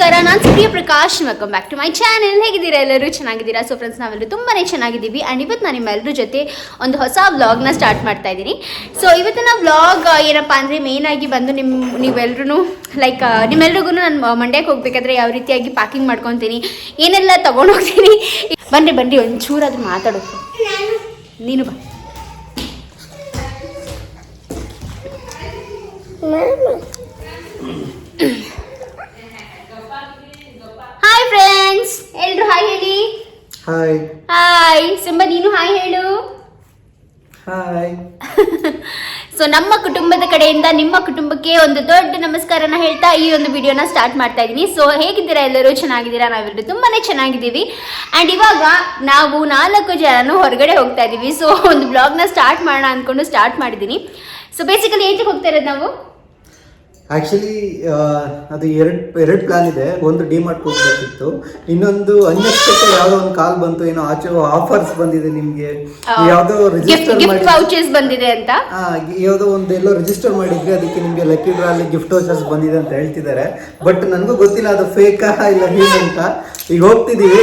ನಮಸ್ಕಾರ, ನಾನು Supriya Prakash. Welcome back to my channel. ಹೇಗಿದ್ದೀರಾ? ಎಲ್ಲರೂ ಚೆನ್ನಾಗಿದ್ದೀರಾ? ಸೊ ಫ್ರೆಂಡ್ಸ್, ನಾವೆಲ್ಲರೂ ತುಂಬಾ ಚೆನ್ನಾಗಿದ್ದೀವಿ. ಆ್ಯಂಡ್ ಇವತ್ತು ನಾನು ನಿಮ್ಮೆಲ್ಲರ ಜೊತೆ ಒಂದು ಹೊಸ ವ್ಲಾಗ್ನ ಸ್ಟಾರ್ಟ್ ಮಾಡ್ತಾ ಇದ್ದೀನಿ. ಸೊ ಇವತ್ತಿನ ವ್ಲಾಗ್ ಏನಪ್ಪ ಅಂದರೆ ಮೇಯ್ನಾಗಿ ಬಂದು ನೀವೆಲ್ಲರೂ ನಿಮ್ಮೆಲ್ರಿಗೂ ನಾನು ಮಂಡ್ಯಕ್ಕೆ ಹೋಗ್ಬೇಕಾದ್ರೆ ಯಾವ ರೀತಿಯಾಗಿ ಪ್ಯಾಕಿಂಗ್ ಮಾಡ್ಕೊತೀನಿ, ಏನೆಲ್ಲ ತೊಗೊಂಡೋಗ್ತೀನಿ. ಬನ್ನಿ ಒಂಚೂರಾದ್ರೂ ಮಾತಾಡೋದು. ನೀನು ಬಾ. ಹಾಯ್ ಫ್ರೆಂಡ್ಸ್, ಎಲ್ರು ಹಾಯ್ ಹೇಳಿ. ಹಾಯ್ ಹಾಯ್ ಸಿಂಬಾ, ನೀನು ಹಾಯ್ ಹೇಳು. ಹಾಯ್. ಸೊ ನಮ್ಮ ಕುಟುಂಬದ ಕಡೆಯಿಂದ ನಿಮ್ಮ ಕುಟುಂಬಕ್ಕೆ ಒಂದು ದೊಡ್ಡ ನಮಸ್ಕಾರನ ಹೇಳ್ತಾ ಈ ಒಂದು ವಿಡಿಯೋನ ಸ್ಟಾರ್ಟ್ ಮಾಡ್ತಾ ಇದ್ದೀನಿ. ಸೊ ಹೇಗಿದ್ದೀರಾ? ಎಲ್ಲರೂ ಚೆನ್ನಾಗಿದ್ದೀರಾ? ನಾವೆಲ್ಲರೂ ತುಂಬಾ ಚೆನ್ನಾಗಿದ್ದೀವಿ. ಆ್ಯಂಡ್ ಇವಾಗ ನಾವು 4 ಜನನು ಹೊರಗಡೆ ಹೋಗ್ತಾ ಇದ್ದೀವಿ. ಸೊ ಒಂದು ಬ್ಲಾಗ್ನ ಸ್ಟಾರ್ಟ್ ಮಾಡೋಣ ಅಂದ್ಕೊಂಡು ಸ್ಟಾರ್ಟ್ ಮಾಡಿದ್ದೀನಿ. ಸೊ ಬೇಸಿಕಲಿ ಏಕೆ ಹೋಗ್ತಾ ಇರೋದು ನಾವು? ಆಕ್ಚುಲಿ ಅದು ಎರಡು ಪ್ಲಾನ್ ಇದೆ. ಒಂದು ಡಿಮಾರ್ಟ್ ಹೋಗ್ಬೇಕಿತ್ತು, ಇನ್ನೊಂದು ಅನ್ಎಕ್ಸ್ಪೆಕ್ಟೆಡ್ ಯಾವುದೋ ಒಂದು ಕಾಲ್ ಬಂತು, ಏನೋ ಆಚೆ ಆಫರ್ಸ್ ಬಂದಿದೆ ನಿಮ್ಗೆ, ಯಾವುದೋ ರಿಜಿಸ್ಟರ್ ಮಾಡಿ ವೌಚರ್ಸ್ ಬಂದಿದೆ ಅಂತ, ಯಾವುದೋ ಒಂದು ಎಲ್ಲೋ ರಿಜಿಸ್ಟರ್ ಮಾಡಿದ್ರಿ, ಅದಕ್ಕೆ ನಿಮ್ಗೆ ಲಕ್ಕಿ ಡ್ರಾ ಅಲ್ಲಿ ಗಿಫ್ಟ್ ವೌಚರ್ಸ್ ಬಂದಿದೆ ಅಂತ ಹೇಳ್ತಿದ್ದಾರೆ. ಬಟ್ ನನಗೂ ಗೊತ್ತಿಲ್ಲ ಅದು ಫೇಕಾ ಇಲ್ಲ ಏನಂತ. ಈಗ ಹೋಗ್ತಿದೀವಿ,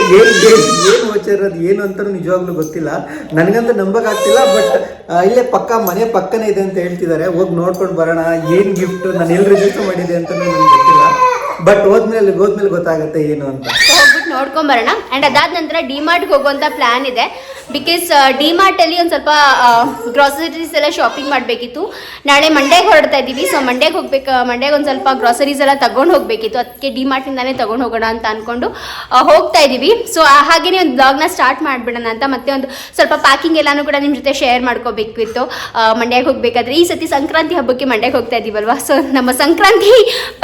ಏನು ವೌಚರ್ ಅದು ಏನು ಅಂತ ನಿಜವಾಗ್ಲೂ ಗೊತ್ತಿಲ್ಲ. ನನಗಂತೂ ನಂಬಕ್ ಆಗ್ತಿಲ್ಲ. ಬಟ್ ಇಲ್ಲೇ ಮನೆ ಪಕ್ಕನೇ ಇದೆ ಅಂತ ಹೇಳ್ತಿದ್ದಾರೆ. ಹೋಗಿ ನೋಡ್ಕೊಂಡು ಬರೋಣ ಏನ್ ಗಿಫ್ಟ್, ನಾನು ಎಲ್ಲಿ ರಿಜಿಸ್ಟರ್ ಮಾಡಿದೆ ಅಂತ ನನಗೆ ಗೊತ್ತಿಲ್ಲ. ಬಟ್ ಹೋದ್ಮೇಲೆ ಗೊತ್ತಾಗುತ್ತೆ ಏನು ಅಂತ. ಹೋಗ್ಬಿಟ್ಟು ನೋಡ್ಕೊಂಡ್ ಬರೋಣ. ಅಂಡ್ ಅದಾದ ನಂತರ ಡಿಮಾರ್ಟ್ಗೆ ಹೋಗುವಂತ ಪ್ಲಾನ್ ಇದೆ. ಬಿಕಾಸ್ ಡಿಮಾರ್ಟ್ ಅಲ್ಲಿ ಒಂದು ಸ್ವಲ್ಪ ಗ್ರಾಸರೀಸ್ ಎಲ್ಲ ಶಾಪಿಂಗ್ ಮಾಡಬೇಕಿತ್ತು. ನಾಳೆ ಮಂಡ್ಯಗೆ ಹೊರಡ್ತಾ ಇದ್ದೀವಿ. ಸೊ ಮಂಡ್ಯಗೆ ಮಂಡ್ಯಗೆ ಒಂದು ಸ್ವಲ್ಪ ಗ್ರಾಸರೀಸ್ ಎಲ್ಲ ತಗೊಂಡು ಹೋಗ್ಬೇಕಿತ್ತು. ಅದಕ್ಕೆ ಡಿಮಾರ್ಟಿಂದಾನೇ ತಗೊಂಡು ಹೋಗೋಣ ಅಂತ ಅನ್ಕೊಂಡು ಹೋಗ್ತಾ ಇದ್ದೀವಿ. ಸೊ ಹಾಗೇನೆ ಒಂದು ಬ್ಲಾಗ್ನ ಸ್ಟಾರ್ಟ್ ಮಾಡಿಬಿಡೋಣ ಅಂತ. ಮತ್ತೆ ಒಂದು ಸ್ವಲ್ಪ ಪ್ಯಾಕಿಂಗ್ ಎಲ್ಲಾನು ಕೂಡ ನಿಮ್ಮ ಜೊತೆ ಶೇರ್ ಮಾಡ್ಕೋಬೇಕಿತ್ತು. ಮಂಡ್ಯಗೆ ಹೋಗ್ಬೇಕಾದ್ರೆ ಈ ಸತಿ ಸಂಕ್ರಾಂತಿ ಹಬ್ಬಕ್ಕೆ ಮಂಡ್ಯಗೆ ಹೋಗ್ತಾ ಇದ್ದೀವಲ್ವಾ. ಸೊ ನಮ್ಮ ಸಂಕ್ರಾಂತಿ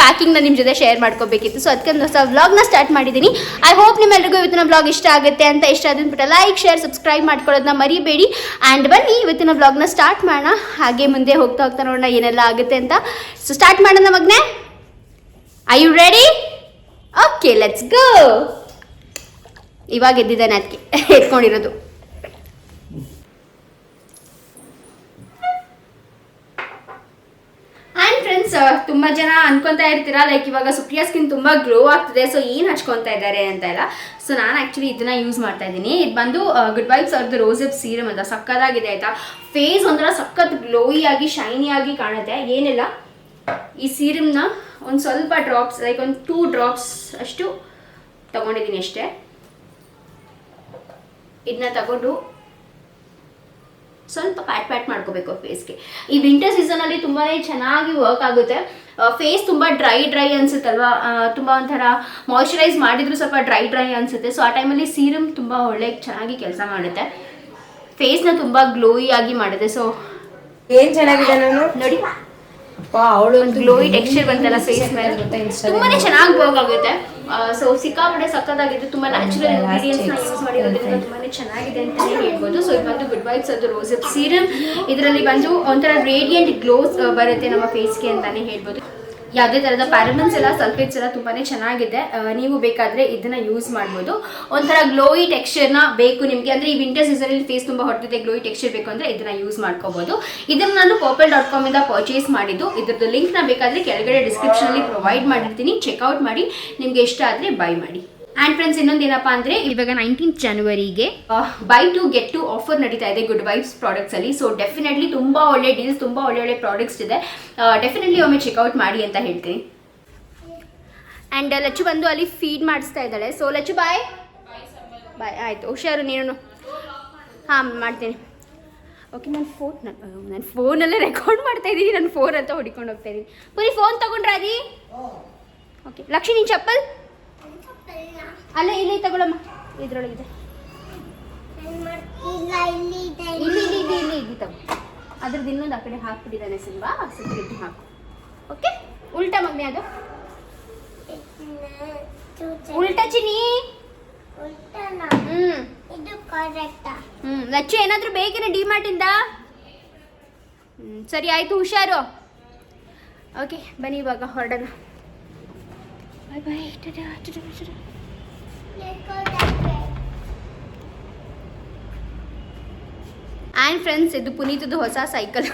ಪ್ಯಾಕಿಂಗ್ನ ನಿಮ್ಮ ಜೊತೆ ಶೇರ್ ಮಾಡ್ಕೋಬೇಕಿತ್ತು. ಸೊ ಅದಕ್ಕೆ ಒಂದು ಹೊಸ ವ್ಲಾಗ್ನ ಸ್ಟಾರ್ಟ್ ಮಾಡಿದ್ದೀನಿ. ಐ ಹೋಪ್ ನಿಮ್ಮೆಲ್ಲರಿಗೂ ಇವತ್ತಿನ ಬ್ಲಾಗ್ ಇಷ್ಟ ಆಗುತ್ತೆ ಅಂತ. ಇಷ್ಟ ಆದ್ಬಿಟ್ಟು ಲೈಕ್, ಶೇರ್, ಸಬ್ಸ್ಕ್ರೈಬ್ ಮಾಡ್ಕೊಳ್ಳೋದನ್ನ ಮರಿಬೇಡಿ. ಆ್ಯಂಡ್ ಬನ್ನಿ ಇವತ್ತಿನ ವ್ಲಾಗ್ನ ಸ್ಟಾರ್ಟ್ ಮಾಡೋಣ. ಹಾಗೆ ಮುಂದೆ ಹೋಗ್ತಾ ನೋಡೋಣ ಏನೆಲ್ಲ ಆಗುತ್ತೆ ಅಂತ. ಸೊ ಸ್ಟಾರ್ಟ್ ಮಾಡೋಣ ಮಗ್ನೆ. Are you ready? Okay, let's go. ಇವಾಗ ಎದ್ದಿದ್ದಾನೆ, ಅದಕ್ಕೆ ಎತ್ಕೊಂಡಿರೋದು. ಆ್ಯಂಡ್ ಫ್ರೆಂಡ್ಸ್, ತುಂಬ ಜನ ಅನ್ಕೊತಾ ಇರ್ತೀರಾ ಇವಾಗ ಸುಪ್ರಿಯಾ ಸ್ಕಿನ್ ತುಂಬ ಗ್ಲೋ ಆಗ್ತಿದೆ, ಸೊ ಏನು ಹಚ್ಕೊತಾ ಇದ್ದಾರೆ ಅಂತ ಎಲ್ಲ. ಸೊ ನಾನು ಆ್ಯಕ್ಚುಲಿ ಇದನ್ನ ಯೂಸ್ ಮಾಡ್ತಾ ಇದ್ದೀನಿ. ಇದು ಬಂದು ಗುಡ್ ವೈಬ್ಸ್ ಅವ್ರದ್ದು ರೋಸೆಪ್ ಸೀರಮ್ ಅಂತ. ಸಕ್ಕತ್ತಾಗಿದೆ ಆಯಿತಾ. ಫೇಸ್ ಒಂಥರ ಸಖತ್ ಗ್ಲೋಯಿ ಆಗಿ ಶೈನಿ ಆಗಿ ಕಾಣುತ್ತೆ. ಏನಿಲ್ಲ, ಈ ಸೀರಮ್ನ ಒಂದು ಸ್ವಲ್ಪ ಡ್ರಾಪ್ಸ್ ಒಂದು 2 ಡ್ರಾಪ್ಸ್ ಅಷ್ಟು ತಗೊಂಡಿದ್ದೀನಿ ಅಷ್ಟೇ. ಇದನ್ನ ತಗೊಂಡು ಸ್ವಲ್ಪ ಪ್ಯಾಟ್ ಮಾಡ್ಕೋಬೇಕು ಫೇಸ್ಗೆ. ಈ ವಿಂಟರ್ ಸೀಸನಲ್ಲಿ ತುಂಬಾ ಚೆನ್ನಾಗಿ ವರ್ಕ್ ಆಗುತ್ತೆ. ಫೇಸ್ ತುಂಬ ಡ್ರೈ ಅನ್ಸುತ್ತಲ್ವಾ, ತುಂಬ ಒಂಥರ ಮಾಯ್ಶ್ಚರೈಸ್ ಮಾಡಿದ್ರು ಸ್ವಲ್ಪ ಡ್ರೈ ಅನ್ಸುತ್ತೆ. ಸೊ ಆ ಟೈಮಲ್ಲಿ ಸೀರಮ್ ತುಂಬ ಚೆನ್ನಾಗಿ ಕೆಲಸ ಮಾಡುತ್ತೆ. ಫೇಸ್ನ ತುಂಬ ಗ್ಲೋಯಿ ಆಗಿ ಮಾಡುತ್ತೆ. ಸೊ ಏನ್ ಚೆನ್ನಾಗಿದೆ ನಾನು ನೋಡಿ, ಅವಳು ಒಂದು ಗ್ಲೋಯಿ ಟೆಕ್ಸ್ಚರ್ ಬಂತಲ್ಲ ಫೇಸ್ ಮೇಲೆ, ತುಂಬಾನೇ ಚೆನ್ನಾಗಿ ವರ್ಕ್ ಆಗುತ್ತೆ. ಸೊ ಸಿಕ್ಕಾಪಟ್ಟೆ ಸಕ್ಕತ್ತಾಗಿದೆ. ತುಂಬ ನ್ಯಾಚುರಲ್ ಇಂಗ್ರೀಡಿಯೆಂಟ್ಸ್ನ ಯೂಸ್ ಮಾಡಿರೋದ್ರಿಂದ ತುಂಬಾ ಚೆನ್ನಾಗಿದೆ ಅಂತಲೇ ಹೇಳ್ಬೋದು. ಸೊ ಇದು ಬಂದು ಗುಡ್ ವೈಬ್ಸ್ ಅದು ರೋಸೆಪ್ ಸೀರಮ್. ಇದರಲ್ಲಿ ಬಂದು ಒಂಥರ ರೇಡಿಯಂಟ್ ಗ್ಲೋಸ್ ಬರುತ್ತೆ ನಮ್ಮ ಫೇಸ್ಗೆ ಅಂತಲೇ ಹೇಳ್ಬೋದು. ಯಾವುದೇ ಥರದ ಪ್ಯಾರಬನ್ಸ್ ಎಲ್ಲ ಸಲ್ಫೇಟ್ಸ್ ಎಲ್ಲ ತುಂಬಾ ಚೆನ್ನಾಗಿದೆ. ನೀವು ಬೇಕಾದರೆ ಇದನ್ನ ಯೂಸ್ ಮಾಡ್ಬೋದು. ಒಂಥರ ಗ್ಲೋಯಿ ಟೆಕ್ಸ್ಚರ್ನ ಬೇಕು ನಿಮಗೆ ಅಂದರೆ ಈ ವಿಂಟರ್ ಸೀಸನಲ್ಲಿ ಫೇಸ್ ತುಂಬ ಹೊಟ್ಟಿದೆ, ಗ್ಲೋಯಿ ಟೆಕ್ಸ್ಚರ್ ಬೇಕು ಅಂದರೆ ಇದನ್ನ ಯೂಸ್ ಮಾಡ್ಕೋಬೋದು. ಇದನ್ನು ನಾನು purple.com ಇಂದ ಪರ್ಚೇಸ್ ಮಾಡಿದ್ದು. ಇದ್ರದ್ದು ಲಿಂಕ್ನ ಬೇಕಾದರೆ ಕೆಳಗಡೆ ಡಿಸ್ಕ್ರಿಪ್ಷನಲ್ಲಿ ಪ್ರೊವೈಡ್ ಮಾಡಿರ್ತೀನಿ. ಚೆಕ್ಔಟ್ ಮಾಡಿ, ನಿಮಗೆ ಇಷ್ಟ ಆದರೆ ಬೈ ಮಾಡಿ. ಆ್ಯಂಡ್ ಫ್ರೆಂಡ್ಸ್, ಇನ್ನೊಂದು ಏನಪ್ಪ ಅಂದರೆ ಇವಾಗ 19th ಜನವರಿಗೆ ಬೈ 2 get 2 ಆಫರ್ ನಡೀತಾ ಇದೆ ಗುಡ್ ವೈಬ್ಸ್ ಪ್ರಾಡಕ್ಟ್ಸಲ್ಲಿ. ಸೊ ಡೆಫಿನೆಟ್ಲಿ ತುಂಬ ಒಳ್ಳೆ ಡೀಲ್ಸ್, ತುಂಬ ಒಳ್ಳೆ ಪ್ರಾಡಕ್ಟ್ಸ್ ಇದೆ. ಡೆಫಿನೆಟ್ಲಿ ಒಮ್ಮೆ ಚೆಕ್ಔಟ್ ಮಾಡಿ ಅಂತ ಹೇಳ್ತೀನಿ. ಆ್ಯಂಡ್ ಲಚ್ಚು ಬಂದು ಅಲ್ಲಿ ಫೀಡ್ ಮಾಡಿಸ್ತಾ ಇದ್ದಾಳೆ. ಸೊ ಲಚ್ಚು ಬಾಯ್ ಆಯಿತು, ಹುಷಾರು ನೀನು. ಹಾಂ ಮಾಡ್ತೀನಿ. ಓಕೆ, ನಾನು ಫೋನಲ್ಲೇ ರೆಕಾರ್ಡ್ ಮಾಡ್ತಾ ಇದ್ದೀನಿ. ನಾನು ಫೋನ್ ಅಂತ ಹೊಡಿಕೊಂಡು ಹೋಗ್ತಾ ಇದ್ದೀನಿ. ಪುರಿ ಫೋನ್ ತೊಗೊಂಡ್ರೆ ಅದಿ. ಓಕೆ ಲಕ್ಷಿ, ನೀನು ಚಪ್ಪಲ್ ಅಲ್ಲ ಇಲ್ಲಿ ತಗೊಳಮ್ಮ, ಇದ್ರೊಳಗಿದೆ. ಇಲ್ಲಿ ತಗೋ. ಅದ್ರದ್ದು ಇನ್ನೊಂದು ಆ ಕಡೆ ಹಾಕ್ಬಿಟ್ಟಿದ್ದಾನೆ ಸಿಂಬಾ, ಸಿಂಬಿ ಹಾಕು. ಓಕೆ, ಉಲ್ಟಾ ಮಗ್ನೆ, ಅದು ಉಲ್ಟಾ ಚಿನಿ. ಲಚ್ಚು ಏನಾದರೂ ಬೇಕೇನೆ ಡಿಮಾರ್ಟಿಂದ? ಸರಿ ಆಯಿತು, ಹುಷಾರು. ಓಕೆ ಬನ್ನಿ ಇವಾಗ ಹೊರಡೋಣ. ಬಾಯ್ ಬಾಯ್. ಆ್ಯಂಡ್ ಫ್ರೆಂಡ್ಸ್, ಇದು ಪುನೀತದ್ದು ಹೊಸ ಸೈಕಲ್.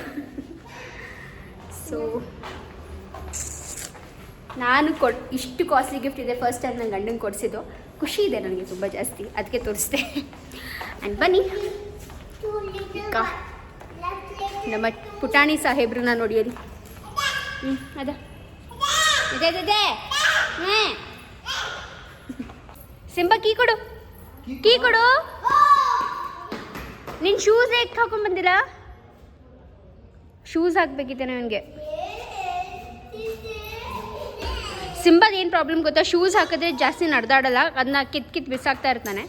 ಸೊ ನಾನು ಇಷ್ಟು ಕಾಸ್ಟ್ಲಿ ಗಿಫ್ಟ್ ಇದೆ ಫಸ್ಟ್ ಟೈಮ್ ನನ್ನ ಗಂಡಂಗೆ ಕೊಡಿಸಿದ್ದು. ಖುಷಿ ಇದೆ ನನಗೆ ತುಂಬ ಜಾಸ್ತಿ, ಅದಕ್ಕೆ ತೋರಿಸ್ದೆ. ಆ್ಯಂಡ್ ಬನ್ನಿ ನಮ್ಮ ಪುಟಾಣಿ ಸಾಹೇಬ್ರನ್ನ ನೋಡಿ ಅಲ್ಲಿ. ಅದ ಇದೆ ಸಿಂಬಾ ಕೀ ಕೊಡು, ಕೀ ಕೊಡು. ನಿನ್ನ ಶೂಸ್ ಹೇಗೆ ಹಾಕೊಂಡು ಬಂದಿಲ್ಲ? ಶೂಸ್ ಹಾಕ್ಬೇಕಿತ್ತೆ ನನಗೆ. ಸಿಂಬಾದ ಏನು ಪ್ರಾಬ್ಲಮ್ ಗೊತ್ತಾ, ಶೂಸ್ ಹಾಕಿದ್ರೆ ಜಾಸ್ತಿ ನಡೆದಾಡಲ್ಲ, ಅದನ್ನ ಕಿತ್ ಬಿಸಾಕ್ತಾ ಇರ್ತಾನೆ.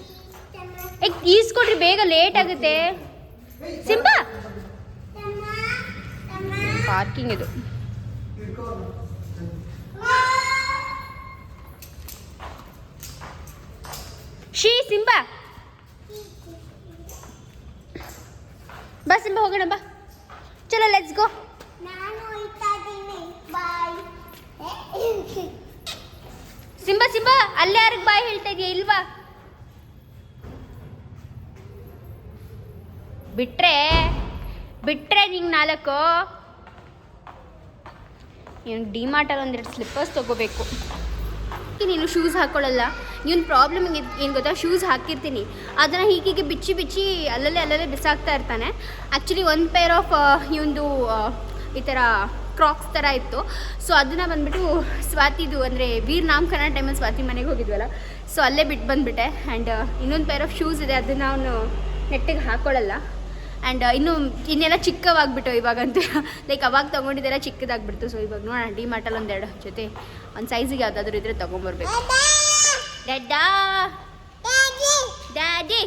ಈಸ್ಕೊಡ್ರಿ ಬೇಗ, ಲೇಟ್ ಆಗುತ್ತೆ. ಸಿಂಬಾ ಪಾರ್ಕಿಂಗ್ ಇದು. ಸಿಂಬಾ ಬಾ, ಸಿಂಬಾ ಹೋಗೋಣ ಬಾ, ಚಲೋ ಲೆಟ್ಸ್ ಗೋ. ಸಿಂಬಾ ಸಿಂಬಾ ಅಲ್ಲೇ ಯಾರಿಗೆ ಬಾಯ್ ಹೇಳ್ತಾ ಇದೆಯಾ ಇಲ್ವಾ? ಬಿಟ್ರೆ ನಿಂಗೆ 4 ಏನು ಡಿಮಾರ್ಟಲ್ಲಿ ಒಂದೆರಡು ಸ್ಲಿಪ್ಪರ್ಸ್ ತೊಗೋಬೇಕು. ನೀನು ಶೂಸ್ ಹಾಕ್ಕೊಳ್ಳಲ್ಲ. ಇವನ್ ಪ್ರಾಬ್ಲಮ್ ಏನು ಗೊತ್ತಾ, ಶೂಸ್ ಹಾಕಿರ್ತೀನಿ, ಅದನ್ನು ಹೀಗೆ ಬಿಚ್ಚಿ ಅಲ್ಲಲ್ಲೇ ಬಿಸಾಕ್ತಾ ಇರ್ತಾನೆ. ಆ್ಯಕ್ಚುಲಿ ಒಂದು ಪೇರ್ ಆಫ್ ಇವಂದು ಈ ಥರ ಕ್ರಾಕ್ಸ್ ಥರ ಇತ್ತು. ಸೊ ಅದನ್ನು ಬಂದುಬಿಟ್ಟು ಸ್ವಾತಿದು ಅಂದರೆ ವೀರ್ ನಾಮಕರಣ ಟೈಮಲ್ಲಿ ಸ್ವಾತಿ ಮನೆಗೆ ಹೋಗಿದ್ವಲ್ಲ, ಸೊ ಅಲ್ಲೇ ಬಿಟ್ಟು ಬಂದುಬಿಟ್ಟೆ. ಆ್ಯಂಡ್ ಇನ್ನೊಂದು ಪೇರ್ ಆಫ್ ಶೂಸ್ ಇದೆ, ಅದನ್ನು ಅವನು ನೆಟ್ಟಿಗೆ ಹಾಕ್ಕೊಳ್ಳಲ್ಲ. ಆ್ಯಂಡ್ ಇನ್ನೆಲ್ಲ ಚಿಕ್ಕವಾಗ್ಬಿಟ್ಟು ಇವಾಗಂತೂ, ಲೈಕ್ ಅವಾಗ ತೊಗೊಂಡಿದ್ದೆಲ್ಲ ಚಿಕ್ಕದಾಗ್ಬಿಡ್ತು. ಸೊ ಇವಾಗ ನೋಡೋಣ ಡಿಮಾರ್ಟಲ್ಲಿ ಒಂದೆರಡು ಜೊತೆ ಒಂದು ಸೈಜಿಗೆ ಯಾವುದಾದ್ರೂ ಇದ್ದರೆ ತೊಗೊಂಬರ್ಬೇಕು. ಡ್ಯಾಡಾ ಡ್ಯಾಡಿ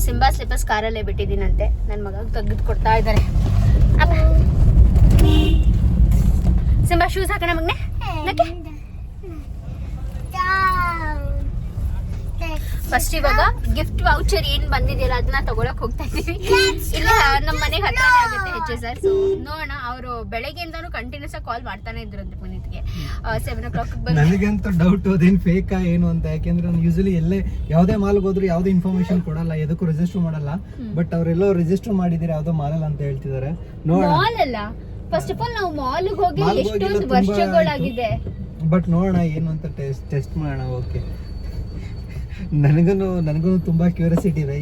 ಸಿಂಬಾ ಸ್ಲಿಪ್ಪರ್ಸ್ ಕಾರಲ್ಲೇ ಬಿಟ್ಟಿದ್ದೀನಂತೆ, ನನ್ನ ಮಗ ತೆಗೆದು ಕೊಡ್ತಾ ಇದ್ದಾರೆ. ಸಿಂಬಾ ಶೂಸ್ ಹಾಕೋಣ ಮಗನೇ. ಫಸ್ಟ್ ಇವಾಗ ಗಿಫ್ಟ್ ವೌಚರ್ ಏನು ಬಂದಿದೆಯಲ್ಲ ಅದನ್ನ ತಗೊಳಕ್ ಹೋಗ್ತಾ ಇದ್ದೀವಿ. ಇಲ್ಲ ನಮ್ಮ ಮನೆಗೆ ಹತ್ರನೇ ಆಗುತ್ತೆ HSR. ಸೊ ನೋಡೋಣ. ಅವರು ಬೆಳಗ್ಗೆಯಿಂದಾನು ಕಂಟಿನ್ಯೂಸ್ ಆಗಿ ಕಾಲ್ ಮಾಡ್ತಾನೆ ಇದ್ರಂತೆ ಪುನೀತ್ಗೆ 7 o'clock. ನನಗಂತೂ ಡೌಟ್ ಅದೇನು ಫೇಕಾ ಏನು ಅಂತ. ಯಾಕೆಂದ್ರೆ ನಾನು ಯೂಶಲಿ ಎಲ್ಲೇ ಯಾವುದೇ ಮಾಲ್ಗೆ ಹೋದ್ರು ಯಾವುದೇ ಇನ್ಫಾರ್ಮೇಶನ್ ಕೊಡಲ್ಲ, ಎದಕ್ಕೂ ರಿಜಿಸ್ಟರ್ ಮಾಡಲ್ಲ. ಬಟ್ ಅವರೆಲ್ಲೋ ರಿಜಿಸ್ಟರ್ ಮಾಡಿದಿರಿ ಯಾವುದೋ ಮಾಲಲ್ಲಿ ಅಂತ ಹೇಳ್ತಿದ್ದಾರೆ. ಮಾಲ್ ಅಲ್ಲ, ಫಸ್ಟ್ ಆಫ್ ಆಲ್ ನಾವು ಮಾಲ್ಗೆ ಹೋಗಿ ಎಷ್ಟೊಂದು ವರ್ಷಗಳಾಗಿದೆ. ಬಟ್ ನೋಡೋಣ ಏನು ಅಂತ ಟೆಸ್ಟ್ ಮಾಡೋಣ. ಓಕೆ, ನನಗೂ ತುಂಬಾ ಕ್ಯೂರಿಯಾಸಿಟಿ ಇದೆ.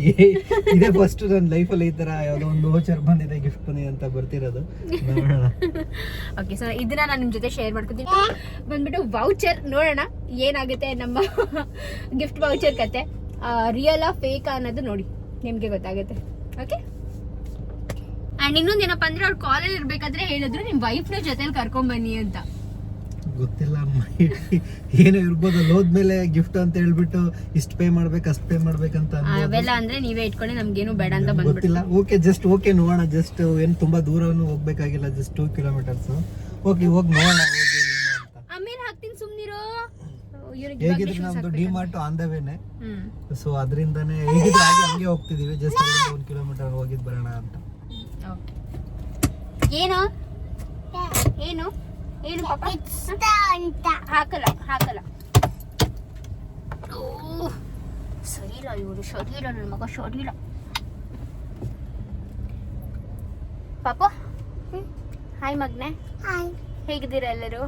ಇದೇ ಫಸ್ಟ್ ನನ್ನ ಲೈಫಲ್ಲಿ ಈ ತರ ಯಾವುದೋ ಒಂದು ವೋಚರ್ ಬಂದಿದೆ, ಗಿಫ್ಟ್ ಬಂದಿದೆ ಅಂತ ಬರ್ತಿರೋದು. ನೋಡೋಣ. ಓಕೆ, ಸೊ ಇದನ್ನ ನಾನು ನಿಮ್ಮ ಜೊತೆ ಶೇರ್ ಮಾಡ್ಕೊತೀನಿ. ಬಂದ್ಬಿಟ್ಟು ವೌಚರ್ ನೋಡೋಣ ಏನಾಗುತ್ತೆ ನಮ್ಮ ಗಿಫ್ಟ್ ವೌಚರ್ ಕತೆ. ರಿಯಲ್ ಫೇಕ್ ಅನ್ನೋದು ನೋಡಿ ನಿಮ್ಗೆ ಗೊತ್ತಾಗುತ್ತೆ. ಓಕೆ, ಅಂಡ್ ಇನ್ನೊಂದೇನಪ್ಪ ಅಂದ್ರೆ ಅವ್ರು ಕಾಲೇಜ್ ಇರ್ಬೇಕಾದ್ರೆ ಹೇಳಿದ್ರು ನಿಮ್ ವೈಫ್ನ ಜೊತೆಲಿ ಕರ್ಕೊಂಡ್ ಬನ್ನಿ ಅಂತ. ಗೊತ್ತಿಲ್ಲ, ಏನೋ ಇರ್ಬೋದು. ಅಲ್ಲಿ ಹೋದ್ಮೇಲೆ ಗಿಫ್ಟ್ ಅಂತ ಹೇಳ್ಬಿಟ್ಟು ಇಷ್ಟು ಪೇ ಮಾಡ್ಬೇಕು ಅಷ್ಟು ಪೇ ಮಾಡ್ಬೇಕಂತ ಅವೆಲ್ಲ ಅಂದ್ರೆ ನೀವೇ ಇಟ್ಕೊಳ್ಳಿ, ನಮ್ಗೇನು ಬೇಡ ಅಂತ ಗೊತ್ತಿಲ್ಲ. ಓಕೆ, ಜಸ್ಟ್ ಓಕೆ ನೋಡೋಣ. ಜಸ್ಟ್ ಏನು ತುಂಬಾ ದೂರನೂ ಹೋಗ್ಬೇಕಾಗಿಲ್ಲ, ಜಸ್ಟ್ 2 kilometers. ಓಕೆ, ಹೋಗಿ ನೋಡೋಣ ಆಮೇಲೆ ಹಾಕ್ತೀನಿ, ಸುಮ್ನಿರೋ. ಹೇಗಿದ್ರೆ ನಮ್ದು ಡಿಮಾರ್ಟ್ ಆನ್ ದ ವೇನೆ, ಸೊ ಅದರಿಂದಾನೇ ಹೇಗಿದ್ರೆ ಹಂಗೆ ಹೋಗ್ತಿದೀವಿ. ಜಸ್ಟ್ 1 kilometer ಹೋಗಿದ್ ಬರೋಣ ಅಂತ. ಏನು ಏನು ಏನು ಪಾಪ ಹಾಕಲ್ಲ ಸರಿ ಇಲ್ಲ ಇವರು, ಸರಿ ಇಲ್ಲ ನನ್ನ ಮಗ, ಸರಿ ಇಲ್ಲ. ಪಾಪ ಹಾಯ್ ಮಗ್ನೆ. ಹಾಯ್, ಹೇಗಿದ್ದೀರಾ ಎಲ್ಲರೂ?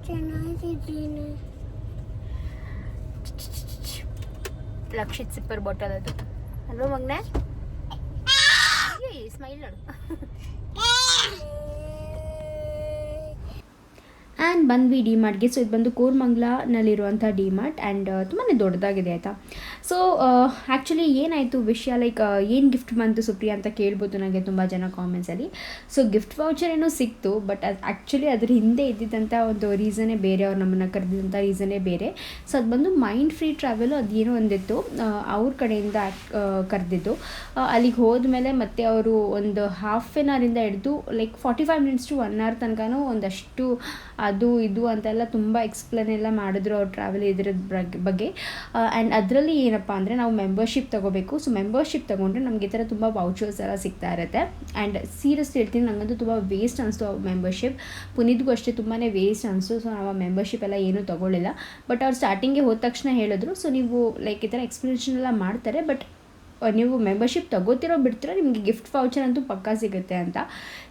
ಚೆನ್ನಾಗಿದ್ದೀನಿ. ಲಕ್ಷಿತ್ ಸಿಪ್ಪರ್ ಬಾಟಲ್ ಅದು ಅಲ್ವಾ ಮಗ್ನೆ? ಸ್ಮೈಲ್ ನೋಡು. ಆ್ಯಂಡ್ ಬಂದ್ವಿ ಡಿಮಾರ್ಟ್ಗೆ. ಸೊ ಇದು ಬಂದು ಕೋರ್ಮಂಗ್ಲನಲ್ಲಿರುವಂಥ ಡಿಮಾರ್ಟ್. ಆ್ಯಂಡ್ ತುಂಬಾ ದೊಡ್ಡದಾಗಿದೆ ಆಯಿತಾ. ಸೊ ಆ್ಯಕ್ಚುಲಿ ಏನಾಯಿತು ವಿಷಯ, ಲೈಕ್ ಏನು ಗಿಫ್ಟ್ ಬಂತು ಸುಪ್ರಿಯಾ ಅಂತ ಕೇಳ್ಬೋದು ನನಗೆ ತುಂಬ ಜನ ಕಾಮೆಂಟ್ಸಲ್ಲಿ. ಸೊ ಗಿಫ್ಟ್ ವೌಚರ್ ಏನೋ ಸಿಕ್ತು, ಬಟ್ ಅದು ಆ್ಯಕ್ಚುಲಿ ಅದ್ರ ಹಿಂದೆ ಇದ್ದಿದ್ದಂಥ ಒಂದು ರೀಸನೇ ಬೇರೆ, ಅವ್ರು ನಮ್ಮನ್ನು ಕರೆದಿದ್ದಂಥ ರೀಸನೇ ಬೇರೆ. ಸೊ ಅದು ಬಂದು ಮೈಂಡ್ ಫ್ರೀ ಟ್ರಾವೆಲು ಅದೇನೋ ಒಂದಿತ್ತು, ಅವ್ರ ಕಡೆಯಿಂದ ಕರೆದಿದ್ದು. ಅಲ್ಲಿಗೆ ಹೋದ್ಮೇಲೆ ಮತ್ತೆ ಅವರು ಒಂದು ಹಾಫ್ ಆನ್ ಅವರಿಂದ ಹಿಡಿದು ಲೈಕ್ 45 minutes to 1 hour ತನಕನೂ ಒಂದಷ್ಟು ಅದು ಇದು ಅಂತೆಲ್ಲ ತುಂಬ ಎಕ್ಸ್ಪ್ಲೇನ್ ಎಲ್ಲ ಮಾಡಿದ್ರು ಅವ್ರು ಟ್ರಾವೆಲ್ ಇದ್ರ ಬಗ್ಗೆ. ಆ್ಯಂಡ್ ಅದರಲ್ಲಿ ಏನಪ್ಪ ಅಂದರೆ ನಾವು ಮೆಂಬರ್ಶಿಪ್ ತೊಗೋಬೇಕು. ಸೊ ಮೆಂಬರ್ಶಿಪ್ ತೊಗೊಂಡ್ರೆ ನಮಗೆ ಈ ಥರ ತುಂಬ ವೌಚರ್ಸ್ ಎಲ್ಲ ಸಿಗ್ತಾ ಇರುತ್ತೆ. ಆ್ಯಂಡ್ ಸೀರಿಯಸ್ಲಿ ಹೇಳ್ತೀನಿ, ನನಗಂತೂ ತುಂಬ ವೇಸ್ಟ್ ಅನಿಸ್ತು ಆ ಮೆಂಬರ್ಶಿಪ್. ಪುನೀತ್ಗೂ ಅಷ್ಟೇ ತುಂಬಾ ವೇಸ್ಟ್ ಅನಿಸ್ತು. ಸೊ ನಾವು ಆ ಮೆಂಬರ್ಶಿಪ್ ಎಲ್ಲ ಏನೂ ತೊಗೊಳ್ಳಿಲ್ಲ. ಬಟ್ ಅವ್ರು ಸ್ಟಾರ್ಟಿಂಗ್ಗೆ ಹೋದ ತಕ್ಷಣ ಹೇಳಿದ್ರು, ಸೊ ನೀವು ಲೈಕ್ ಈ ಥರ ಎಕ್ಸ್ಪ್ಲನೇಷನ್ ಎಲ್ಲ ಮಾಡ್ತಾರೆ, ಬಟ್ ನೀವು ಮೆಂಬರ್ಶಿಪ್ ತೊಗೋತಿರೋ ಬಿಡ್ತಿರೋ ನಿಮಗೆ ಗಿಫ್ಟ್ ವೌಚರ್ ಅಂತೂ ಪಕ್ಕಾ ಸಿಗುತ್ತೆ ಅಂತ.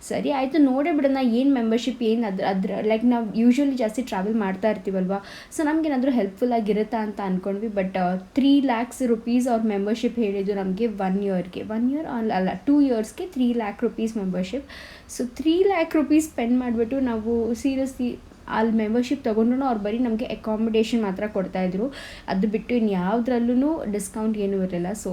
ಸರಿ ಆಯಿತು, ನೋಡೇ ಬಿಡೋಣ ಏನು ಮೆಂಬರ್ಶಿಪ್ ಏನು ಅದ್ರ ಲೈಕ್ ನಾವು ಯೂಶ್ವಲಿ ಜಾಸ್ತಿ ಟ್ರಾವೆಲ್ ಮಾಡ್ತಾ ಇರ್ತೀವಲ್ವ, ಸೊ ನಮಗೇನಾದರೂ ಹೆಲ್ಪ್ಫುಲ್ ಆಗಿರುತ್ತಾ ಅಂತ ಅಂದ್ಕೊಂಡ್ವಿ. ಬಟ್ 3 lakhs rupees ಅವ್ರ ಮೆಂಬರ್ಶಿಪ್ ಹೇಳಿದ್ದು ನಮಗೆ 1 yearಗೆ, 1 year ಅಲ್ಲ 2 yearsಗೆ 3 lakh rupees membership. So 3 lakh rupees spend ಮಾಡಿಬಿಟ್ಟು ನಾವು ಸೀರಿಯಸ್ಲಿ ಅಲ್ಲಿ ಮೆಂಬರ್ಶಿಪ್ ತೊಗೊಂಡ್ರು ಅವ್ರು ಬರೀ ನಮಗೆ ಅಕಾಮಿಡೇಷನ್ ಮಾತ್ರ ಕೊಡ್ತಾಯಿದ್ರು. ಅದು ಬಿಟ್ಟು ಇನ್ಯಾವುದ್ರಲ್ಲೂ ಡಿಸ್ಕೌಂಟ್ ಏನೂ ಇರಲಿಲ್ಲ. ಸೊ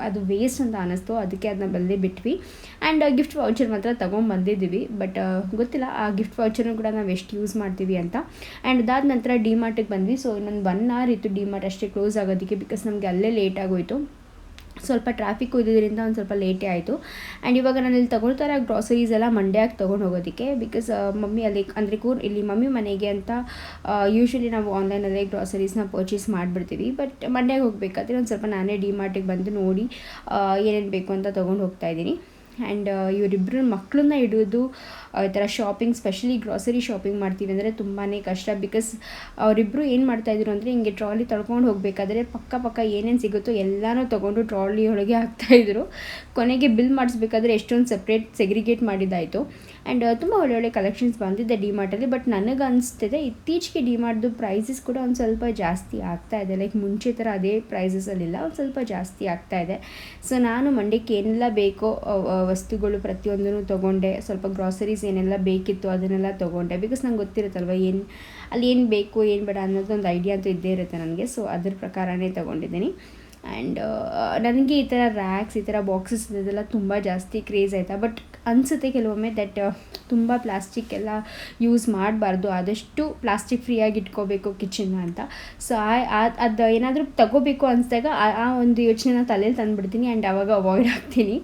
ಅದು ವೇಸ್ಟ್ ಅಂತ ಅನ್ನಿಸ್ತು, ಅದಕ್ಕೆ ಅದನ್ನ ಬಲ್ಲೇ ಬಿಟ್ವಿ. ಆ್ಯಂಡ್ ಗಿಫ್ಟ್ ವೌಚರ್ ಮಾತ್ರ ತೊಗೊಂಬಂದಿದ್ದೀವಿ. ಬಟ್ ಗೊತ್ತಿಲ್ಲ ಆ ಗಿಫ್ಟ್ ವೌಚರ್ನೂ ಕೂಡ ನಾವು ಎಷ್ಟು ಯೂಸ್ ಮಾಡ್ತೀವಿ ಅಂತ. ಆ್ಯಂಡ್ ಅದಾದ ನಂತರ ಡಿಮಾರ್ಟಿಗೆ ಬಂದ್ವಿ. ಸೊ ಇನ್ನೊಂದು 1 hour ಇತ್ತು ಡಿಮಾರ್ಟ್ ಅಷ್ಟೇ ಕ್ಲೋಸ್ ಆಗೋದಕ್ಕೆ, ಬಿಕಾಸ್ ನಮಗೆ ಅಲ್ಲೇ ಲೇಟ್ ಆಗೋಯಿತು. ಸ್ವಲ್ಪ ಟ್ರಾಫಿಕ್ ಇದ್ದಿದ್ದರಿಂದ ಒಂದು ಸ್ವಲ್ಪ ಲೇಟೇ ಆಯಿತು. ಆ್ಯಂಡ್ ಇವಾಗ ನಾನು ಇಲ್ಲಿ ತೊಗೊಳ್ತಾರೆ ಗ್ರಾಸರೀಸ್ ಎಲ್ಲ ಮಂಡ್ಯಕ್ಕೆ ತೊಗೊಂಡು ಹೋಗೋದಕ್ಕೆ, ಬಿಕಾಸ್ ಮಮ್ಮಿ ಅಲ್ಲಿ ಅಂದರೆ ಇಲ್ಲಿ ಮಮ್ಮಿ ಮನೆಗೆ ಅಂತ ಯೂಶ್ವಲಿ ನಾವು ಆನ್ಲೈನಲ್ಲೇ ಗ್ರಾಸರೀಸ್ನ ಪರ್ಚೇಸ್ ಮಾಡಿಬಿಡ್ತೀವಿ. ಬಟ್ ಮಂಡ್ಯಕ್ಕೆ ಹೋಗಬೇಕಾದ್ರೆ ಒಂದು ಸ್ವಲ್ಪ ನಾನೇ ಡಿಮಾರ್ಟಿಗೆ ಬಂದು ನೋಡಿ ಏನೇನು ಬೇಕು ಅಂತ ತೊಗೊಂಡು ಹೋಗ್ತಾಯಿದ್ದೀನಿ. ಆ್ಯಂಡ್ ಇವರಿಬ್ಬರು ಮಕ್ಕಳನ್ನ ಇಡೋದು ಈ ಥರ ಶಾಪಿಂಗ್, ಸ್ಪೆಷಲಿ ಗ್ರಾಸರಿ ಶಾಪಿಂಗ್ ಮಾಡ್ತೀವಿ ಅಂದರೆ ತುಂಬಾ ಕಷ್ಟ. ಬಿಕಾಸ್ ಅವರಿಬ್ಬರು ಏನು ಮಾಡ್ತಾಯಿದ್ರು ಅಂದರೆ ಹಿಂಗೆ ಟ್ರಾಲಿ ತೊಳ್ಕೊಂಡು ಹೋಗಬೇಕಾದ್ರೆ ಪಕ್ಕ ಏನೇನು ಸಿಗುತ್ತೋ ಎಲ್ಲನೂ ತೊಗೊಂಡು ಟ್ರಾಲಿ ಒಳಗೆ ಹಾಕ್ತಾಯಿದ್ರು. ಕೊನೆಗೆ ಬಿಲ್ ಮಾಡಿಸ್ಬೇಕಾದ್ರೆ ಎಷ್ಟೊಂದು ಸೆಗ್ರಿಗೇಟ್ ಮಾಡಿದ್ದಾಯಿತು. ಆ್ಯಂಡ್ ತುಂಬ ಒಳ್ಳೊಳ್ಳೆ ಕಲೆಕ್ಷನ್ಸ್ ಬಂದಿದೆ ಡಿಮಾರ್ಟಲ್ಲಿ. ಬಟ್ ನನಗೆ ಅನಿಸ್ತಿದೆ ಇತ್ತೀಚೆಗೆ ಡಿಮಾರ್ಟ್ದು ಪ್ರೈಸಸ್ ಕೂಡ ಒಂದು ಸ್ವಲ್ಪ ಜಾಸ್ತಿ ಆಗ್ತಾಯಿದೆ. ಲೈಕ್ ಮುಂಚೆ ಥರ ಅದೇ ಪ್ರೈಸಸಲ್ಲಿಲ್ಲ, ಒಂದು ಸ್ವಲ್ಪ ಜಾಸ್ತಿ ಆಗ್ತಾಯಿದೆ. ಸೊ ನಾನು ಮಂಡ್ಯಕ್ಕೆ ಏನೆಲ್ಲ ಬೇಕೋ ವಸ್ತುಗಳು ಪ್ರತಿಯೊಂದೂ ತೊಗೊಂಡೆ. ಸ್ವಲ್ಪ ಗ್ರಾಸರೀಸ್ ಏನೆಲ್ಲ ಬೇಕಿತ್ತು ಅದನ್ನೆಲ್ಲ ತೊಗೊಂಡೆ. ಬಿಕಾಸ್ ನಂಗೆ ಗೊತ್ತಿರುತ್ತಲ್ವ ಅಲ್ಲಿ ಏನು ಬೇಕು ಏನು ಬೇಡ ಅನ್ನೋದೊಂದು ಐಡಿಯಾ ಅಂತೂ ಇದ್ದೇ ಇರುತ್ತೆ ನನಗೆ. ಸೊ ಅದ್ರ ಪ್ರಕಾರನೇ ತೊಗೊಂಡಿದ್ದೀನಿ. ಆ್ಯಂಡ್ ನನಗೆ ಈ ಥರ ರ್ಯಾಕ್ಸ್, ಈ ಥರ ಬಾಕ್ಸಸ್ ಇದೆಲ್ಲ ತುಂಬ ಜಾಸ್ತಿ ಕ್ರೇಜ್ ಆಯಿತಾ. ಬಟ್ ಅನಿಸುತ್ತೆ ಕೆಲವೊಮ್ಮೆ ದಟ್ ತುಂಬ ಪ್ಲಾಸ್ಟಿಕ್ ಎಲ್ಲ ಯೂಸ್ ಮಾಡಬಾರ್ದು, ಆದಷ್ಟು ಪ್ಲಾಸ್ಟಿಕ್ ಫ್ರೀಯಾಗಿ ಇಟ್ಕೋಬೇಕು ಕಿಚನ್ನ ಅಂತ. ಸೊ ಅದು ಏನಾದರೂ ತಗೋಬೇಕು ಅನಿಸಿದಾಗ ಆ ಒಂದು ಯೋಚನೆನ ತಲೆಯಲ್ಲಿ ತಂದುಬಿಡ್ತೀನಿ ಆ್ಯಂಡ್ ಆವಾಗ ಅವಾಯ್ಡ್ ಆಗ್ತೀನಿ.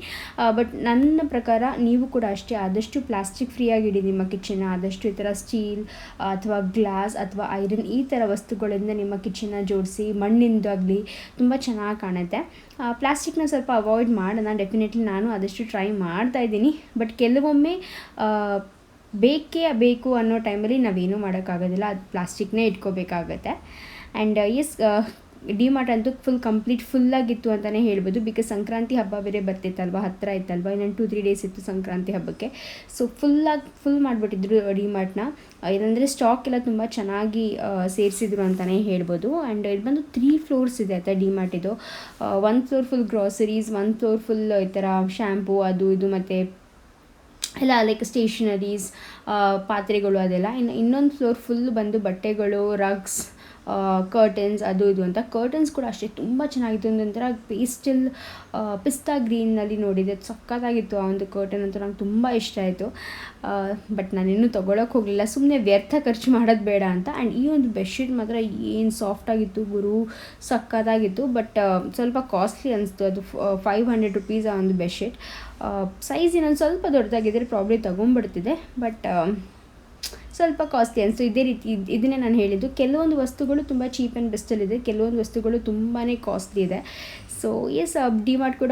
ಬಟ್ ನನ್ನ ಪ್ರಕಾರ ನೀವು ಕೂಡ ಅಷ್ಟೇ ಆದಷ್ಟು ಪ್ಲಾಸ್ಟಿಕ್ ಫ್ರೀಯಾಗಿ ಇಡಿ ನಿಮ್ಮ ಕಿಚನ್ನ. ಆದಷ್ಟು ಈ ಥರ ಸ್ಟೀಲ್ ಅಥವಾ ಗ್ಲಾಸ್ ಅಥವಾ ಐರನ್ ಈ ಥರ ವಸ್ತುಗಳಿಂದ ನಿಮ್ಮ ಕಿಚನ್ನ ಜೋಡಿಸಿ, ಮಣ್ಣಿಂದಾಗಲಿ ತುಂಬ ಚೆನ್ನಾಗಿ ಕಾಣುತ್ತೆ. ಪ್ಲಾಸ್ಟಿಕ್ನ ಸ್ವಲ್ಪ ಅವಾಯ್ಡ್ ಮಾಡೋಣ. ಡೆಫಿನೆಟ್ಲಿ ನಾನು ಆದಷ್ಟು ಟ್ರೈ ಮಾಡ್ತಾಯಿದ್ದೀನಿ. ಬಟ್ ಕೆಲವೊಮ್ಮೆ ಬೇಕು ಅನ್ನೋ ಟೈಮಲ್ಲಿ ನಾವೇನೂ ಮಾಡೋಕ್ಕಾಗೋದಿಲ್ಲ, ಅದು ಪ್ಲಾಸ್ಟಿಕ್ನೇ ಇಟ್ಕೋಬೇಕಾಗತ್ತೆ. ಆ್ಯಂಡ್ ಡಿಮಾರ್ಟ್ ಅಂತೂ ಫುಲ್ಲಾಗಿತ್ತು ಅಂತಲೇ ಹೇಳ್ಬೋದು. ಬಿಕಾಸ್ ಸಂಕ್ರಾಂತಿ ಹಬ್ಬ ಬೇರೆ ಬರ್ತಿತ್ತಲ್ವ, ಹತ್ತಿರ ಇತ್ತಲ್ವ, ಇನ್ನೊಂದು 2-3 days ಇತ್ತು ಸಂಕ್ರಾಂತಿ ಹಬ್ಬಕ್ಕೆ. ಸೊ ಫುಲ್ ಮಾಡಿಬಿಟ್ಟಿದ್ರು ಡಿಮಾರ್ಟ್ನ. ಏನಂದರೆ ಸ್ಟಾಕ್ ಎಲ್ಲ ತುಂಬ ಚೆನ್ನಾಗಿ ಸೇರಿಸಿದ್ರು ಅಂತಲೇ ಹೇಳ್ಬೋದು. ಆ್ಯಂಡ್ ಇಲ್ಲಿ ಬಂದು 3 floors ಇದೆ ಆಯ್ತಾ ಡಿಮಾರ್ಟ್ ಇದು. 1 floor full groceries, 1 floor full ಈ ಥರ ಶ್ಯಾಂಪು ಅದು ಇದು ಮತ್ತು ಎಲ್ಲ ಲೈಕ್ ಸ್ಟೇಷನರೀಸ್, ಪಾತ್ರೆಗಳು ಅದೆಲ್ಲ. ಇನ್ನೊಂದು ಫ್ಲೋರ್ ಫುಲ್ ಬಂದು ಬಟ್ಟೆಗಳು, ರಗ್ಸ್, ಕರ್ಟನ್ಸ್ ಅದು ಇದು ಅಂತ. ಕರ್ಟನ್ಸ್ ಕೂಡ ಅಷ್ಟೇ ತುಂಬ ಚೆನ್ನಾಗಿತ್ತು. ಒಂದೊಂಥರ ಪಿಸ್ತಾ ಗ್ರೀನ್ನಲ್ಲಿ ನೋಡಿದೆ, ಸಕ್ಕತ್ತಾಗಿತ್ತು ಆ ಒಂದು ಕರ್ಟನ್ ಅಂತೂ. ನಂಗೆ ತುಂಬ ಇಷ್ಟ ಆಯಿತು. ಬಟ್ ನಾನಿನ್ನೂ ತೊಗೊಳಕ್ಕೆ ಹೋಗಲಿಲ್ಲ, ಸುಮ್ಮನೆ ವ್ಯರ್ಥ ಖರ್ಚು ಮಾಡೋದು ಬೇಡ ಅಂತ. ಆ್ಯಂಡ್ ಈ ಒಂದು ಬೆಡ್ಶೀಟ್ ಮಾತ್ರ ಏನು ಸಾಫ್ಟಾಗಿತ್ತು ಗುರು, ಸಕ್ಕತ್ತಾಗಿತ್ತು. ಬಟ್ ಸ್ವಲ್ಪ ಕಾಸ್ಟ್ಲಿ ಅನಿಸ್ತು ಅದು. 500 rupees ಆ ಒಂದು ಬೆಡ್ಶೀಟ್. ಸೈಜ್ ಇನ್ನೊಂದು ಸ್ವಲ್ಪ ದೊಡ್ಡದಾಗಿದ್ದರೆ ಪ್ರಾಬ್ಲಿ ತೊಗೊಂಡ್ಬಿಡ್ತಿದೆ. ಬಟ್ ಸ್ವಲ್ಪ ಕಾಸ್ಟ್ಲಿ ಅನಿಸ್ತು. ಇದೇ ರೀತಿ ಇದನ್ನೇ ನಾನು ಹೇಳಿದ್ದು, ಕೆಲವೊಂದು ವಸ್ತುಗಳು ತುಂಬ ಚೀಪ್ ಆ್ಯಂಡ್ ಬೆಸ್ಟಲ್ಲಿದೆ, ಕೆಲವೊಂದು ವಸ್ತುಗಳು ತುಂಬಾ ಕಾಸ್ಟ್ಲಿ ಇದೆ. ಸೊ ಎಸ್, ಡಿಮಾರ್ಟ್ ಕೂಡ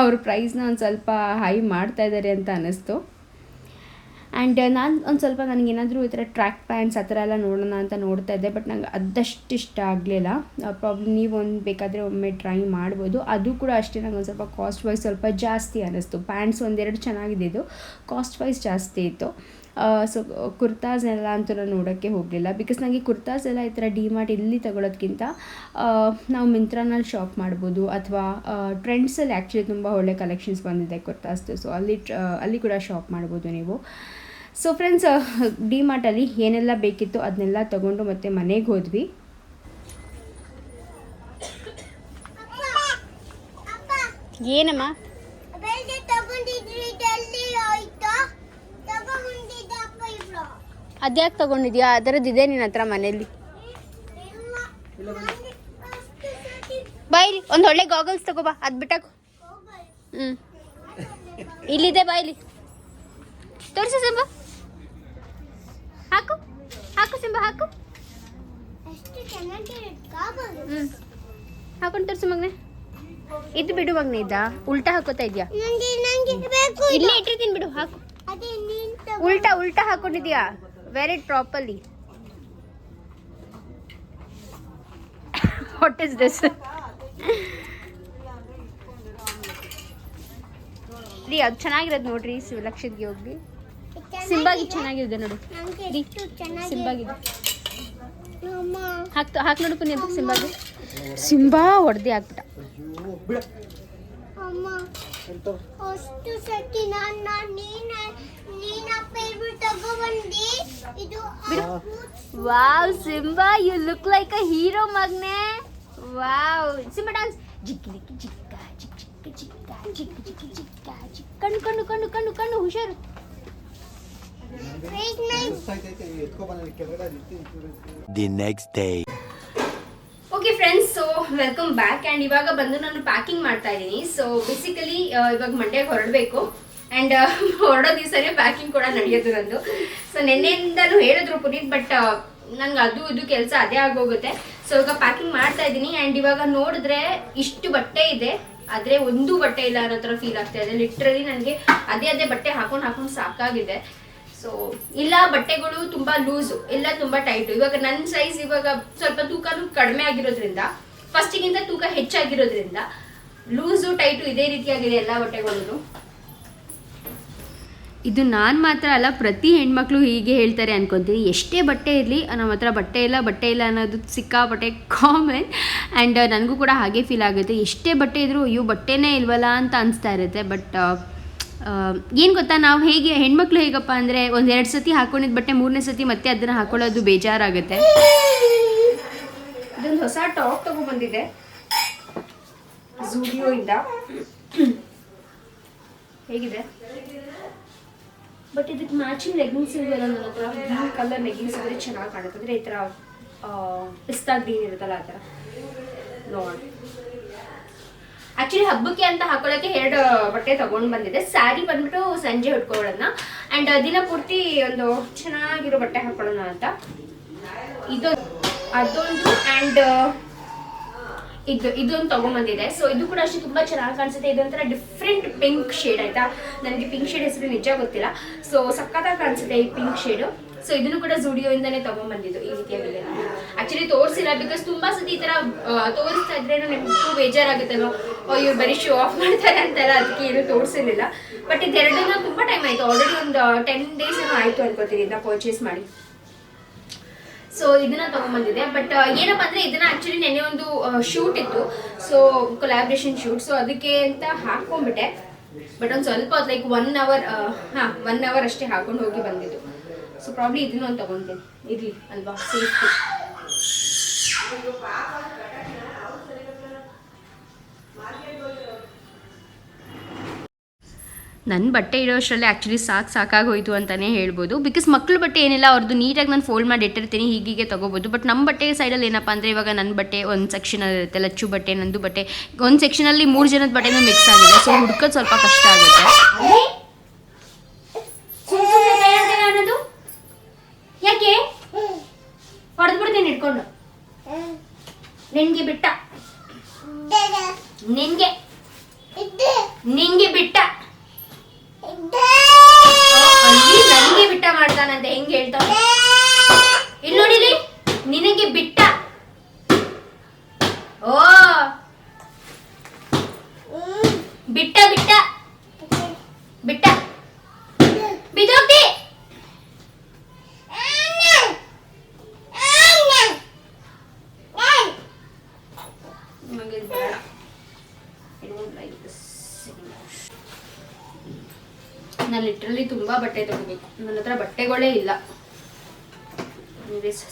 ಅವ್ರ ಪ್ರೈಸ್ನ ಒಂದು ಸ್ವಲ್ಪ ಹೈ ಮಾಡ್ತಾಯಿದ್ದಾರೆ ಅಂತ ಅನ್ನಿಸ್ತು. ಆ್ಯಂಡ್ ನಾನು ಒಂದು ಸ್ವಲ್ಪ ನನಗೇನಾದರೂ ಈ ಥರ ಟ್ರ್ಯಾಕ್ ಪ್ಯಾಂಟ್ಸ್ ಆ ಥರ ಎಲ್ಲ ನೋಡೋಣ ಅಂತ ನೋಡ್ತಾ ಇದ್ದೆ. ಬಟ್ ನಂಗೆ ಅದಷ್ಟು ಇಷ್ಟ ಆಗಲಿಲ್ಲ. ಪ್ರಾಬ್ಲಮ್ ನೀವು ಬೇಕಾದರೆ ಒಮ್ಮೆ ಟ್ರೈ ಮಾಡ್ಬೋದು. ಅದು ಕೂಡ ಅಷ್ಟೇ ನಂಗೆ ಒಂದು ಸ್ವಲ್ಪ ಕಾಸ್ಟ್ ವೈಸ್ ಸ್ವಲ್ಪ ಜಾಸ್ತಿ ಅನ್ನಿಸ್ತು. ಪ್ಯಾಂಟ್ಸ್ 1-2 ಚೆನ್ನಾಗಿದೆ, ಇದು ಕಾಸ್ಟ್ ವೈಸ್ ಜಾಸ್ತಿ ಇತ್ತು. ಸೊ ಕುರ್ತಾಸ್ನೆಲ್ಲ ಅಂತೂ ನಾನು ನೋಡೋಕ್ಕೆ ಹೋಗಲಿಲ್ಲ. ಬಿಕಾಸ್ ನನಗೆ ಕುರ್ತಾಸ್ ಎಲ್ಲ ಈ ಥರ ಡಿಮಾರ್ಟ್ ಇಲ್ಲಿ ತಗೊಳ್ಳೋದಕ್ಕಿಂತ ನಾವು ಮಿಂತ್ರಾನಲ್ಲಿ ಶಾಪ್ ಮಾಡ್ಬೋದು, ಅಥವಾ ಟ್ರೆಂಡ್ಸಲ್ಲಿ ಆ್ಯಕ್ಚುಲಿ ತುಂಬ ಒಳ್ಳೆ ಕಲೆಕ್ಷನ್ಸ್ ಬಂದಿದೆ ಕುರ್ತಾಸ್ದು. ಸೊ ಅಲ್ಲಿ ಕೂಡ ಶಾಪ್ ಮಾಡ್ಬೋದು ನೀವು. ಸೊ ಫ್ರೆಂಡ್ಸ್, ಡಿಮಾರ್ಟಲ್ಲಿ ಏನೆಲ್ಲ ಬೇಕಿತ್ತು ಅದನ್ನೆಲ್ಲ ತೊಗೊಂಡು ಮತ್ತೆ ಮನೆಗೆ ಹೋದ್ವಿ. ಏನಮ್ಮ ಅದ್ಯಾಕೆ ತೊಗೊಂಡಿದ್ಯಾ? ಅದರದ್ದಿದೆ ನಿನ್ನ ಹತ್ರ ಮನೇಲಿ. ಬಾಯ್ಲಿ ಒಂದು ಒಳ್ಳೆ ಗಾಗಲ್ಸ್ ತಗೋಬಾ, ಅದು ಬಿಟ್ಟಾಕು. ಇಲ್ಲಿದೆ ಬಾಯ್ಲಿ, ತೋರಿಸು ಸಿಂಬ. ಹಾಕು ಸಿಂಬ, ಹಾಕು. ಹಾಕೊಂಡು ತೋರಿಸು ಮಗನೆ. ಇದು ಬಿಡು ಮಗನೆ, ಇದ್ದ ಉಲ್ಟಾ ಹಾಕೋತಾ ಇದೆಯಾ? ಇಲ್ಲೇ ಇಟ್ಟಿರ್ತೀನಿ ಬಿಡು, ಹಾಕು. ಉಲ್ಟಾ ಹಾಕೊಂಡಿದ್ಯಾ? Wear it properly. What is this? ರೀ ಅದು ಚೆನ್ನಾಗಿರೋದು ನೋಡ್ರಿ, ಲಕ್ಷದ್ಗೆ ಹೋಗಿ ಸಿಂಬಾಗಿ ಚೆನ್ನಾಗಿದೆ ನೋಡು ರೀ, ಸಿಂಬಾಗಿದೆ. ಹಾಕ್ ನೋಡು ಪುಣ್ಯ, ಸಿಂಬಾಗಿ. ಸಿಂಬಾ ಹೊಡೆದೇ ಹಾಕ್ಬಿಟ್ಟ. Wow Simba, you look like a hero ಮಗ್ನೆ. Wow Simba dance. ಜಿಕ್ಕಿ ಜಿಕ್ಕಿ ಜಿಕ್ಕ ಜಿಕ್ ಜಿಕ್ಕ ಜಿಕ್ಕ ಜಿಕ್ ಜಿಕ್ಕಿ ಜಿಕ್ಕ ಜಿಕ್. ಕಣ್ಣು ಕಣ್ಣು ಕಣ್ಣು ಕಣ್ಣು ಕಣ್ಣು ಹುಷಾರು. The next day. Okay friends, so welcome back. And ಇವಾಗ ಬಂದು ನಾನು ಪ್ಯಾಕಿಂಗ್ ಮಾಡ್ತಾ ಇದ್ದೀನಿ. ಸೊ ಬೇಸಿಕಲಿ ಇವಾಗ ಮಂಡ್ಯಕ್ಕೆ ಹೊರಡಬೇಕು. ಆ್ಯಂಡ್ ಹೊರಡೋ ದಿವಸನೇ ಪ್ಯಾಕಿಂಗ್ ಕೂಡ ನಡೆಯೋದು ನಂದು. ಸೊ ನಿನ್ನೆಯಿಂದಲೂ ಹೇಳಿದ್ರು ಪುನೀತ್, ಬಟ್ ನನ್ಗೆ ಅದು ಇದು ಕೆಲಸ ಅದೇ ಆಗೋಗುತ್ತೆ. ಸೊ ಇವಾಗ ಪ್ಯಾಕಿಂಗ್ ಮಾಡ್ತಾ ಇದ್ದೀನಿ. ಆ್ಯಂಡ್ ಇವಾಗ ನೋಡಿದ್ರೆ ಇಷ್ಟು ಬಟ್ಟೆ ಇದೆ, ಆದರೆ ಒಂದು ಬಟ್ಟೆ ಇಲ್ಲ ಅನ್ನೋ ಥರ ಫೀಲ್ ಆಗ್ತಾ ಇದೆ. ಲಿಟ್ರಲಿ ನನಗೆ ಅದೇ ಬಟ್ಟೆ ಹಾಕೊಂಡು ಸಾಕಾಗಿದೆ. ಸೊ ಇಲ್ಲ ಬಟ್ಟೆಗಳು ತುಂಬ ಲೂಸು, ಇಲ್ಲ ತುಂಬ ಟೈಟು. ಇವಾಗ ನನ್ನ ಸೈಜ್ ಇವಾಗ ಸ್ವಲ್ಪ ತೂಕನೂ ಕಡಿಮೆ ಆಗಿರೋದ್ರಿಂದ, ಫಸ್ಟಿಗಿಂತ ತೂಕ ಹೆಚ್ಚಾಗಿರೋದ್ರಿಂದ ಲೂಸು ಟೈಟು ಇದೇ ರೀತಿಯಾಗಿದೆ ಎಲ್ಲ ಬಟ್ಟೆಗಳು. ಇದು ನಾನು ಮಾತ್ರ ಅಲ್ಲ, ಪ್ರತಿ ಹೆಣ್ಮಕ್ಳು ಹೀಗೆ ಹೇಳ್ತಾರೆ ಅನ್ಕೊತೀನಿ. ಎಷ್ಟೇ ಬಟ್ಟೆ ಇರಲಿ, ನಮ್ಮ ಹತ್ರ ಬಟ್ಟೆ ಇಲ್ಲ ಅನ್ನೋದು ಸಿಕ್ಕಾಪಟ್ಟೆ ಕಾಮನ್. ಆ್ಯಂಡ್ ನನಗೂ ಕೂಡ ಹಾಗೆ ಫೀಲ್ ಆಗುತ್ತೆ. ಎಷ್ಟೇ ಬಟ್ಟೆ ಇದ್ದರೂ ಅಯ್ಯೋ ಬಟ್ಟೆನೇ ಇಲ್ವಲ್ಲ ಅಂತ ಅನಿಸ್ತಾ ಇರುತ್ತೆ. ಬಟ್ ಏನು ಗೊತ್ತಾ, ನಾವು ಹೇಗೆ ಹೆಣ್ಮಕ್ಳು ಹೇಗಪ್ಪ ಅಂದರೆ, ಒಂದೆರಡು ಸತಿ ಹಾಕೊಂಡಿದ್ದ ಬಟ್ಟೆ ಮೂರನೇ ಸತಿ ಮತ್ತೆ ಅದನ್ನು ಹಾಕೊಳ್ಳೋದು ಬೇಜಾರಾಗುತ್ತೆ. ಇದೊಂದು ಹೊಸ ಟಾಪ್ ತಗೊಂಡ್ಬಂದಿದೆ ಝೂಡಿಯೋ ಇಂದ. ಹೇಗಿದೆ ಬಟ್ ಇದಕ್ಕೆ ಮ್ಯಾಚಿಂಗ್ ಲೆಗಿನ್ಸ್ ಇದೆಯಲ್ಲ ನನ್ನ ಹತ್ರ, ಬ್ಲೂ ಕಲರ್ ಲೆಗಿನ್ಸ್ ಇದ್ರೆ ಚೆನ್ನಾಗಿ ಕಾಣುತ್ತೆ. ಅಂದರೆ ಈ ಥರ ಪಿಸ್ತಾ ಗ್ರೀನ್ ಇರುತ್ತಲ್ಲ ಆ ಥರ ನೋಡಿ. ಆ್ಯಕ್ಚುಲಿ ಹಬ್ಬಕ್ಕೆ ಅಂತ ಹಾಕೊಳ್ಳೋಕ್ಕೆ 2 ಬಟ್ಟೆ ತೊಗೊಂಡು ಬಂದಿದೆ. ಸ್ಯಾರಿ ಬಂದ್ಬಿಟ್ಟು ಸಂಜೆ ಉಟ್ಕೊಳ್ಳೋಣ, ಆ್ಯಂಡ್ ದಿನ ಪೂರ್ತಿ ಒಂದು ಚೆನ್ನಾಗಿರೋ ಬಟ್ಟೆ ಹಾಕೊಳ್ಳೋಣ ಅಂತ. ಅದೊಂದು ಆ್ಯಂಡ್ ಇದೊಂದು ತೊಗೊಂಬಂದಿದೆ. ಸೊ ಇದು ಕೂಡ ಅಷ್ಟೇ ತುಂಬ ಚೆನ್ನಾಗಿ ಕಾಣಿಸುತ್ತೆ. ಇದೊಂಥರ ಡಿಫ್ರೆಂಟ್ ಪಿಂಕ್ ಶೇಡ್ ಆಯಿತಾ. ನನಗೆ ಪಿಂಕ್ ಶೇಡ್ ಹೆಸರು ನಿಜ ಗೊತ್ತಿಲ್ಲ. ಸೊ ಸಕ್ಕತ್ತಾಗಿ ಕಾಣಿಸುತ್ತೆ ಈ ಪಿಂಕ್ ಶೇಡು. ಸೊ ಇದನ್ನು ಕೂಡ ಝೂಡಿಯೋಯಿಂದನೇ ತೊಗೊಂಬಂದಿದ್ದು ಈ ರೀತಿಯಾಗಿದೆ. ಆ್ಯಕ್ಚುಲಿ ತೋರಿಸಿಲ್ಲ, ಬಿಕಾಸ್ ತುಂಬ ಸತಿ ಈ ಥರ ತೋರಿಸ್ತಾ ಇದ್ರೆ ನಿಮ್ಗೆ ಬೇಜಾರಾಗುತ್ತಲ್ಲೋ, ಇವ್ರು ಬರೀ ಶೋ ಆಫ್ ಮಾಡ್ತಾರೆ ಅಂತೆಲ್ಲ, ಅದಕ್ಕೆ ಏನು ತೋರಿಸಿರಲಿಲ್ಲ. ಬಟ್ ಇದೆರಡನ್ನ ತುಂಬ ಟೈಮ್ ಆಯಿತು, ಆಲ್ರೆಡಿ ಒಂದು 10 days ಆಯಿತು ಅನ್ಕೋತೀನಿ ಇದನ್ನ ಪರ್ಚೇಸ್ ಮಾಡಿ. ಸೊ ಇದನ್ನ ತೊಗೊಂಬಂದಿದೆ. ಬಟ್ ಏನಪ್ಪ ಅಂದರೆ ಇದನ್ನ ಆ್ಯಕ್ಚುಲಿ ನೆನ್ನೆ ಒಂದು ಶೂಟ್ ಇತ್ತು, ಸೊ ಕೊಲಾಬ್ರೇಷನ್ ಶೂಟ್. ಸೊ ಅದಕ್ಕೆ ಅಂತ ಹಾಕ್ಕೊಂಡ್ಬಿಟ್ಟೆ. ಬಟ್ ಒಂದು ಸ್ವಲ್ಪ ಹೊತ್ತು ಲೈಕ್ 1 hour 1 hour ಅಷ್ಟೇ ಹಾಕೊಂಡು ಹೋಗಿ ಬಂದಿದ್ದು. ಸೊ ಪ್ರಾಬ್ಲಿ ಇದನ್ನ ಒಂದು ತೊಗೊತೀನಿ, ಇರಲಿ ಅಲ್ವಾ, ಸೇಫ್ಟಿ. ನನ್ನ ಬಟ್ಟೆ ಇರೋಷ್ಟರಲ್ಲಿ ಆ್ಯಕ್ಚುಲಿ ಸಾಕಾಗೋಯ್ತು ಅಂತಲೇ ಹೇಳ್ಬೋದು. ಬಿಕಾಸ್ ಮಕ್ಕಳು ಬಟ್ಟೆ ಏನಿಲ್ಲ, ಅವ್ರದ್ದು ನೀಟಾಗಿ ನಾನು ಫೋಲ್ಡ್ ಮಾಡಿ ಇಟ್ಟಿರ್ತೀನಿ, ಹೀಗೆ ತೊಗೋಬೋದು. ಬಟ್ ನಮ್ಮ ಬಟ್ಟೆ ಸೈಡಲ್ಲಿ ಏನಪ್ಪ ಅಂದರೆ, ಇವಾಗ ನನ್ನ ಬಟ್ಟೆ ಒಂದು ಸೆಕ್ಷನಲ್ಲಿ ಇರುತ್ತೆ, ಲಚ್ಚು ಬಟ್ಟೆ, ನಂದು ಬಟ್ಟೆ ಒಂದು ಸೆಕ್ಷನಲ್ಲಿ 3 ಜನದ ಬಟ್ಟೆನೂ ಮಿಕ್ಸ್ ಆಗಿದೆ. ಸೊ ಹುಡ್ಕೋದು ಸ್ವಲ್ಪ ಕಷ್ಟ ಆಗುತ್ತೆ. ಯಾಕೆ ಹೊಡೆದ್ಬಿಡ್ತೀನಿ ಇಟ್ಕೊಂಡು? ನಿನ್ಗೆ ಬಿಟ್ಟ, ನಿಂಗೆ ಬಿಟ್ಟ, ನನಗೆ ಬಿಟ್ಟ ಮಾಡ್ತಾನಂತೆ. ಹೆಂಗೆ ಹೇಳ್ತಾವ ಇಲ್ಲಿ ನೋಡಿಲಿ, ನಿನಗೆ ಬಿಟ್ಟ. ಓ ಬಿಟ್ಟ ಬಿಟ್ಟ ಬಿಟ್ಟ ಬಿದ್ದೋಗ್ತಿ. ನಾನು ಲಿಟ್ರಲಿ ತುಂಬ ಬಟ್ಟೆ ತೊಗೋಬೇಕು, ನನ್ನ ಹತ್ರ ಬಟ್ಟೆಗಳೇ ಇಲ್ಲ.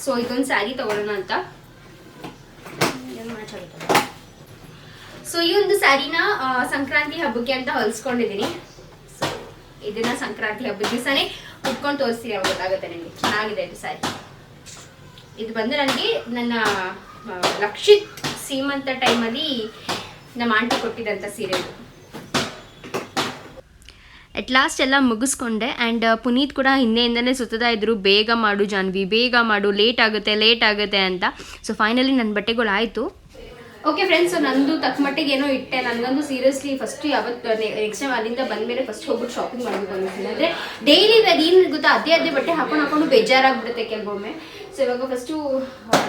ಸೊ ಇದೊಂದು ಸ್ಯಾರಿ ತೊಗೊಳ್ಳೋಣ ಅಂತ ಮ್ಯಾಚ್ ಆಗುತ್ತೆ. ಸೊ ಈ ಒಂದು ಸ್ಯಾರಿನ ಸಂಕ್ರಾಂತಿ ಹಬ್ಬಕ್ಕೆ ಅಂತ ಹೊಲಿಸ್ಕೊಂಡಿದ್ದೀನಿ. ಸೊ ಇದನ್ನ ಸಂಕ್ರಾಂತಿ ಹಬ್ಬದ ದಿವಸನೇ ಉಟ್ಕೊಂಡು ತೋರಿಸ್ತೀನಿ, ಅವಾಗ ಗೊತ್ತಾಗುತ್ತೆ ನನಗೆ. ಚೆನ್ನಾಗಿದೆ ಇದು ಸ್ಯಾರಿ. ಇದು ಬಂದು ನನಗೆ ನನ್ನ ಲಕ್ಷಿತ್ ಸೀಮಂತ ಟೈಮಲ್ಲಿ ನಮ್ಮ ಆಂಟಿ ಕೊಟ್ಟಿದ್ದಂಥ ಸೀರೆ ಇದು. ಎಟ್ ಲಾಸ್ಟ್ ಎಲ್ಲ ಮುಗಿಸ್ಕೊಂಡೆ. ಆ್ಯಂಡ್ ಪುನೀತ್ ಕೂಡ ಹಿಂದೆಯಿಂದನೇ ಸುತ್ತಾ ಇದ್ರು, ಬೇಗ ಮಾಡು ಜಾನ್ವಿ, ಬೇಗ ಮಾಡು, ಲೇಟ್ ಆಗುತ್ತೆ ಅಂತ. ಸೊ ಫೈನಲಿ ನನ್ನ ಬಟ್ಟೆಗಳು ಆಯಿತು. ಓಕೆ ಫ್ರೆಂಡ್ಸ್, ಸೊ ನಂದು ತಕ್ಕ ಮಟ್ಟಿಗೆ ಏನೋ ಇಟ್ಟೆ. ನನಗಂದು ಸೀರಿಯಸ್ಲಿ ಫಸ್ಟ್ ಯಾವತ್ತು ನೆಕ್ಸ್ಟ್ ಟೈಮ್ ಅಲ್ಲಿಂದ ಬಂದಮೇಲೆ ಫಸ್ಟ್ ಹೋಗ್ಬಿಟ್ಟು ಶಾಪಿಂಗ್ ಮಾಡಬೇಕು ಅನ್ತೀನಿ. ಅಂದರೆ ಡೈಲಿ ವೇರ್ ಏನು ಗೊತ್ತಾ, ಅದೇ ಬಟ್ಟೆ ಹಾಕೊಂಡು ಬೇಜಾರಾಗ್ಬಿಡುತ್ತೆ ಕೆಲವೊಮ್ಮೆ. ಸೊ ಇವಾಗ ಫಸ್ಟು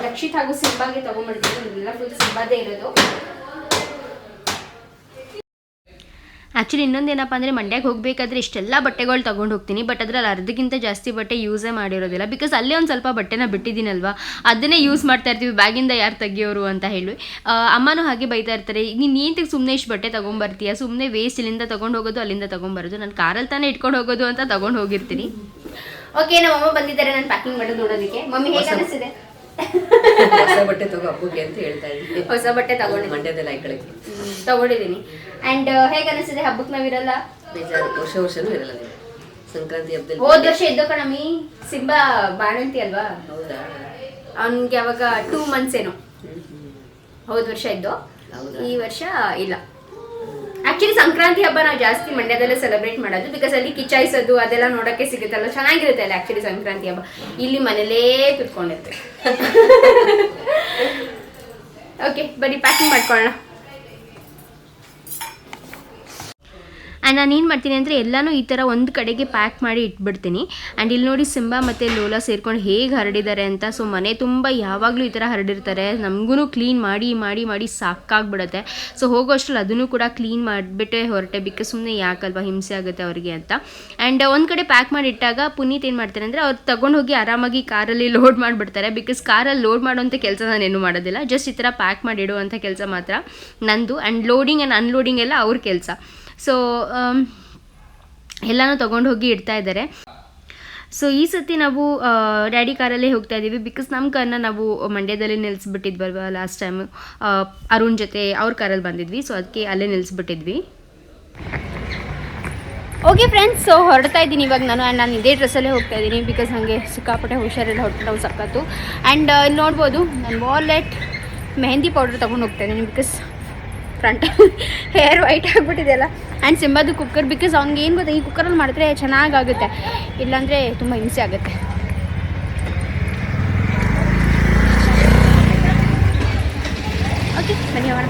ರಕ್ಷಿತ್ ಹಾಗೂ ಸಿಂಬಾಗೆ ತೊಗೊಂಡ್ಬಿಡ್ತೀನಿ. ಎಲ್ಲ ಫುಲ್ ಸಿಂಬಾದೇ ಇರೋದು. ಆ್ಯಕ್ಚುಲಿ ಇನ್ನೊಂದೇನಪ್ಪ ಅಂದರೆ ಮಂಡ್ಯಕ್ಕೆ ಹೋಗಬೇಕಾದ್ರೆ ಇಷ್ಟೆಲ್ಲ ಬಟ್ಟೆಗಳು ತೊಗೊಂಡು ಹೋಗ್ತೀನಿ. ಬಟ್ ಅದರಲ್ಲಿ ಅರ್ಧಕ್ಕಿಂತ ಜಾಸ್ತಿ ಬಟ್ಟೆ ಯೂಸೇ ಮಾಡಿರೋದಿಲ್ಲ. ಬಿಕಾಸ್ ಅಲ್ಲೇ ಒಂದು ಸ್ವಲ್ಪ ಬಟ್ಟೆನ ಬಿಟ್ಟಿದ್ದೀನಲ್ವ, ಅದನ್ನೇ ಯೂಸ್ ಮಾಡ್ತಾ ಇರ್ತೀವಿ. ಬ್ಯಾಗಿಂದ ಯಾರು ತೆಗಿಯೋರು ಅಂತ ಹೇಳಿ ಅಮ್ಮನೂ ಹಾಗೆ ಬೈತಾ ಇರ್ತಾರೆ, ಈಗ ನೀನು ಸುಮ್ಮನೆ ಇಷ್ಟು ಬಟ್ಟೆ ತೊಗೊಂಬರ್ತೀಯ, ಸುಮ್ಮನೆ ವೇಸ್ಟ್ ಇಲ್ಲಿಂದ ತೊಗೊಂಡು ಹೋಗೋದು ಅಲ್ಲಿಂದ ತೊಗೊಂಬರೋದು, ನಾನು ಕಾರಲ್ಲಿ ತಾನೇ ಇಟ್ಕೊಂಡು ಹೋಗೋದು ಅಂತ ತೊಗೊಂಡು ಹೋಗಿರ್ತೀನಿ. ಓಕೆ, ನಮ್ಮ ಅಮ್ಮ ಬಂದಿದ್ದಾರೆ ನಾನು ಪ್ಯಾಕಿಂಗ್ ಮಾಡೋದು ನೋಡೋದಕ್ಕೆ. ಮಮ್ಮಿ ಹೇಗೆ ಅನಿಸ್ತಿದೆ? ಹೊಸ ಬಟ್ಟೆ ತಗೋ ಹಬ್ಬಕ್ಕೆ ಅಂತ ಹೇಳ್ತಾ ಇದ್ದೀನಿ. ಹೊಸ ಬಟ್ಟೆ ತಗೊಂಡಿದ್ದೀನಿ, ಮಂಡ್ಯದಲ್ಲಿ ಐಕಳಕ್ಕೆ ತಗೊಂಡಿದ್ದೀನಿ. ಆ್ಯಂಡ್ ಹೇಗೆ ಅನಿಸ್ತಿದೆ? ಹಬ್ಬಕ್ಕೆ ನಾವಿರಲ್ಲ, ಬೇಜಾರು. ವರ್ಷನೂ ಇರಲ್ಲ ನೀವು ಸಂಕ್ರಾಂತಿ ಹಬ್ಬದಲ್ಲಿ. ಹೋದ ವರ್ಷ ಇದ್ದೋ ಕಣಮ್ಮಿ, ಸಿಂಬಾ ಬಾಣಂತಿ ಅಲ್ವಾ, ಹೌದಾ? ಅವನಿಗೆ ಅವಾಗ 2 months ಏನೋ ಹೋದ ವರ್ಷ ಇದ್ದು. ಈ ವರ್ಷ ಇಲ್ಲ. ಆಕ್ಚುಲಿ ಸಂಕ್ರಾಂತಿ ಹಬ್ಬ ನಾವು ಜಾಸ್ತಿ ಮಂಡ್ಯದಲ್ಲೇ ಸೆಲೆಬ್ರೇಟ್ ಮಾಡೋದು. ಬಿಕಾಸ್ ಅಲ್ಲಿ ಕಿಚಾಯಿಸೋದು ಅದೆಲ್ಲ ನೋಡೋಕ್ಕೆ ಸಿಗುತ್ತಲ್ಲ, ಚೆನ್ನಾಗಿರುತ್ತೆ ಅಲ್ಲಿ ಆಕ್ಚುಲಿ ಸಂಕ್ರಾಂತಿ ಹಬ್ಬ. ಇಲ್ಲಿ ಮನೇಲೇ ಕುತ್ಕೊಂಡಿರ್ತೀವಿ. ಓಕೆ, ಬರೀ ಪ್ಯಾಕಿಂಗ್ ಮಾಡ್ಕೊಳ್ಳೋಣ. ಆ್ಯಂಡ್ ನಾನು ಏನು ಮಾಡ್ತೀನಿ ಅಂದರೆ ಎಲ್ಲನೂ ಈ ಥರ ಒಂದು ಕಡೆಗೆ ಪ್ಯಾಕ್ ಮಾಡಿ ಇಟ್ಬಿಡ್ತೀನಿ. ಆ್ಯಂಡ್ ಇಲ್ಲಿ ನೋಡಿ ಸಿಂಬಾ ಮತ್ತು ಲೋಲಾ ಸೇರ್ಕೊಂಡು ಹೇಗೆ ಹರಡಿದ್ದಾರೆ ಅಂತ. ಸೊ ಮನೆ ತುಂಬ ಯಾವಾಗಲೂ ಈ ಥರ ಹರಡಿರ್ತಾರೆ. ನಮಗೂ ಕ್ಲೀನ್ ಮಾಡಿ ಮಾಡಿ ಮಾಡಿ ಸಾಕಾಗ್ಬಿಡುತ್ತೆ. ಸೊ ಹೋಗೋಷ್ಟರಲ್ಲಿ ಅದನ್ನು ಕೂಡ ಕ್ಲೀನ್ ಮಾಡಿಬಿಟ್ಟೆ ಹೊರಟೆ. ಬಿಕಾಸ್ ಸುಮ್ಮನೆ ಯಾಕಲ್ವಾ, ಹಿಂಸೆ ಆಗುತ್ತೆ ಅವರಿಗೆ ಅಂತ. ಆ್ಯಂಡ್ ಒಂದು ಕಡೆ ಪ್ಯಾಕ್ ಮಾಡಿ ಇಟ್ಟಾಗ ಪುನೀತ್ ಏನು ಮಾಡ್ತಾರೆ ಅಂದರೆ ಅವ್ರು ತಗೊಂಡು ಹೋಗಿ ಆರಾಮಾಗಿ ಕಾರಲ್ಲಿ ಲೋಡ್ ಮಾಡಿಬಿಡ್ತಾರೆ. ಬಿಕಾಸ್ ಕಾರಲ್ಲಿ ಲೋಡ್ ಮಾಡೋಂಥ ಕೆಲಸ ನಾನೇನು ಮಾಡೋದಿಲ್ಲ. ಜಸ್ಟ್ ಈ ಥರ ಪ್ಯಾಕ್ ಮಾಡಿ ಇಡುವಂಥ ಕೆಲಸ ಮಾತ್ರ ನಂದು. ಆ್ಯಂಡ್ ಲೋಡಿಂಗ್ ಆ್ಯಂಡ್ ಅನ್ಲೋಡಿಂಗ್ ಎಲ್ಲ ಅವ್ರ ಕೆಲಸ. ಸೊ ಎಲ್ಲನೂ ತೊಗೊಂಡು ಹೋಗಿ ಇಡ್ತಾ ಇದ್ದಾರೆ. ಸೊ ಈ ಸತಿ ನಾವು ಡ್ಯಾಡಿ ಕಾರಲ್ಲೇ ಹೋಗ್ತಾ ಇದ್ದೀವಿ. ಬಿಕಾಸ್ ನಮ್ಮ ಕಾರ್ನ ನಾವು ಮಂಡ್ಯದಲ್ಲಿ ನಿಲ್ಲಿಸ್ಬಿಟ್ಟಿದ್ವಲ್ವ ಲಾಸ್ಟ್ ಟೈಮು, ಅರುಣ್ ಜೊತೆ ಅವ್ರ ಕಾರಲ್ಲಿ ಬಂದಿದ್ವಿ. ಸೊ ಅದಕ್ಕೆ ಅಲ್ಲೇ ನಿಲ್ಲಿಸ್ಬಿಟ್ಟಿದ್ವಿ. ಓಕೆ ಫ್ರೆಂಡ್ಸ್, ಸೊ ಹೊರಡ್ತಾ ಇದ್ದೀನಿ ಇವಾಗ ನಾನು ಇದೇ ಡ್ರೆಸ್ಸಲ್ಲೇ ಹೋಗ್ತಾ ಇದ್ದೀನಿ. ಬಿಕಾಸ್ ಹಾಗೆ ಸಿಕ್ಕಾಪಟ್ಟೆ ಹುಷಾರೆಲ್ಲ ಹೊರಟು ನಾವು ಸಕ್ಕತ್ತು. ಆ್ಯಂಡ್ ಇಲ್ಲಿ ನೋಡ್ಬೋದು ನಾನು ವಾಲೆಟ್, ಮೆಹಂದಿ ಪೌಡರ್ ತೊಗೊಂಡು ಹೋಗ್ತಾ ಇದ್ದೀನಿ. ಬಿಕಾಸ್ ಫ್ರಂಟ್ ಹೇರ್ ವೈಟ್ ಆಗಿಬಿಟ್ಟಿದೆಯಲ್ಲ. ಆ್ಯಂಡ್ ಸಿಂಬಾದು ಕುಕ್ಕರ್, ಬಿಕಾಸ್ ಅವ್ನಿಗೆ ಏನು ಗೊತ್ತಾ, ಈ ಕುಕ್ಕರಲ್ಲಿ ಮಾಡಿದ್ರೆ ಚೆನ್ನಾಗಾಗುತ್ತೆ, ಇಲ್ಲಾಂದರೆ ತುಂಬ ಹಿಂಸೆ ಆಗುತ್ತೆ. ಓಕೆ ಬನ್ನಿ ಹೋಗೋಣ.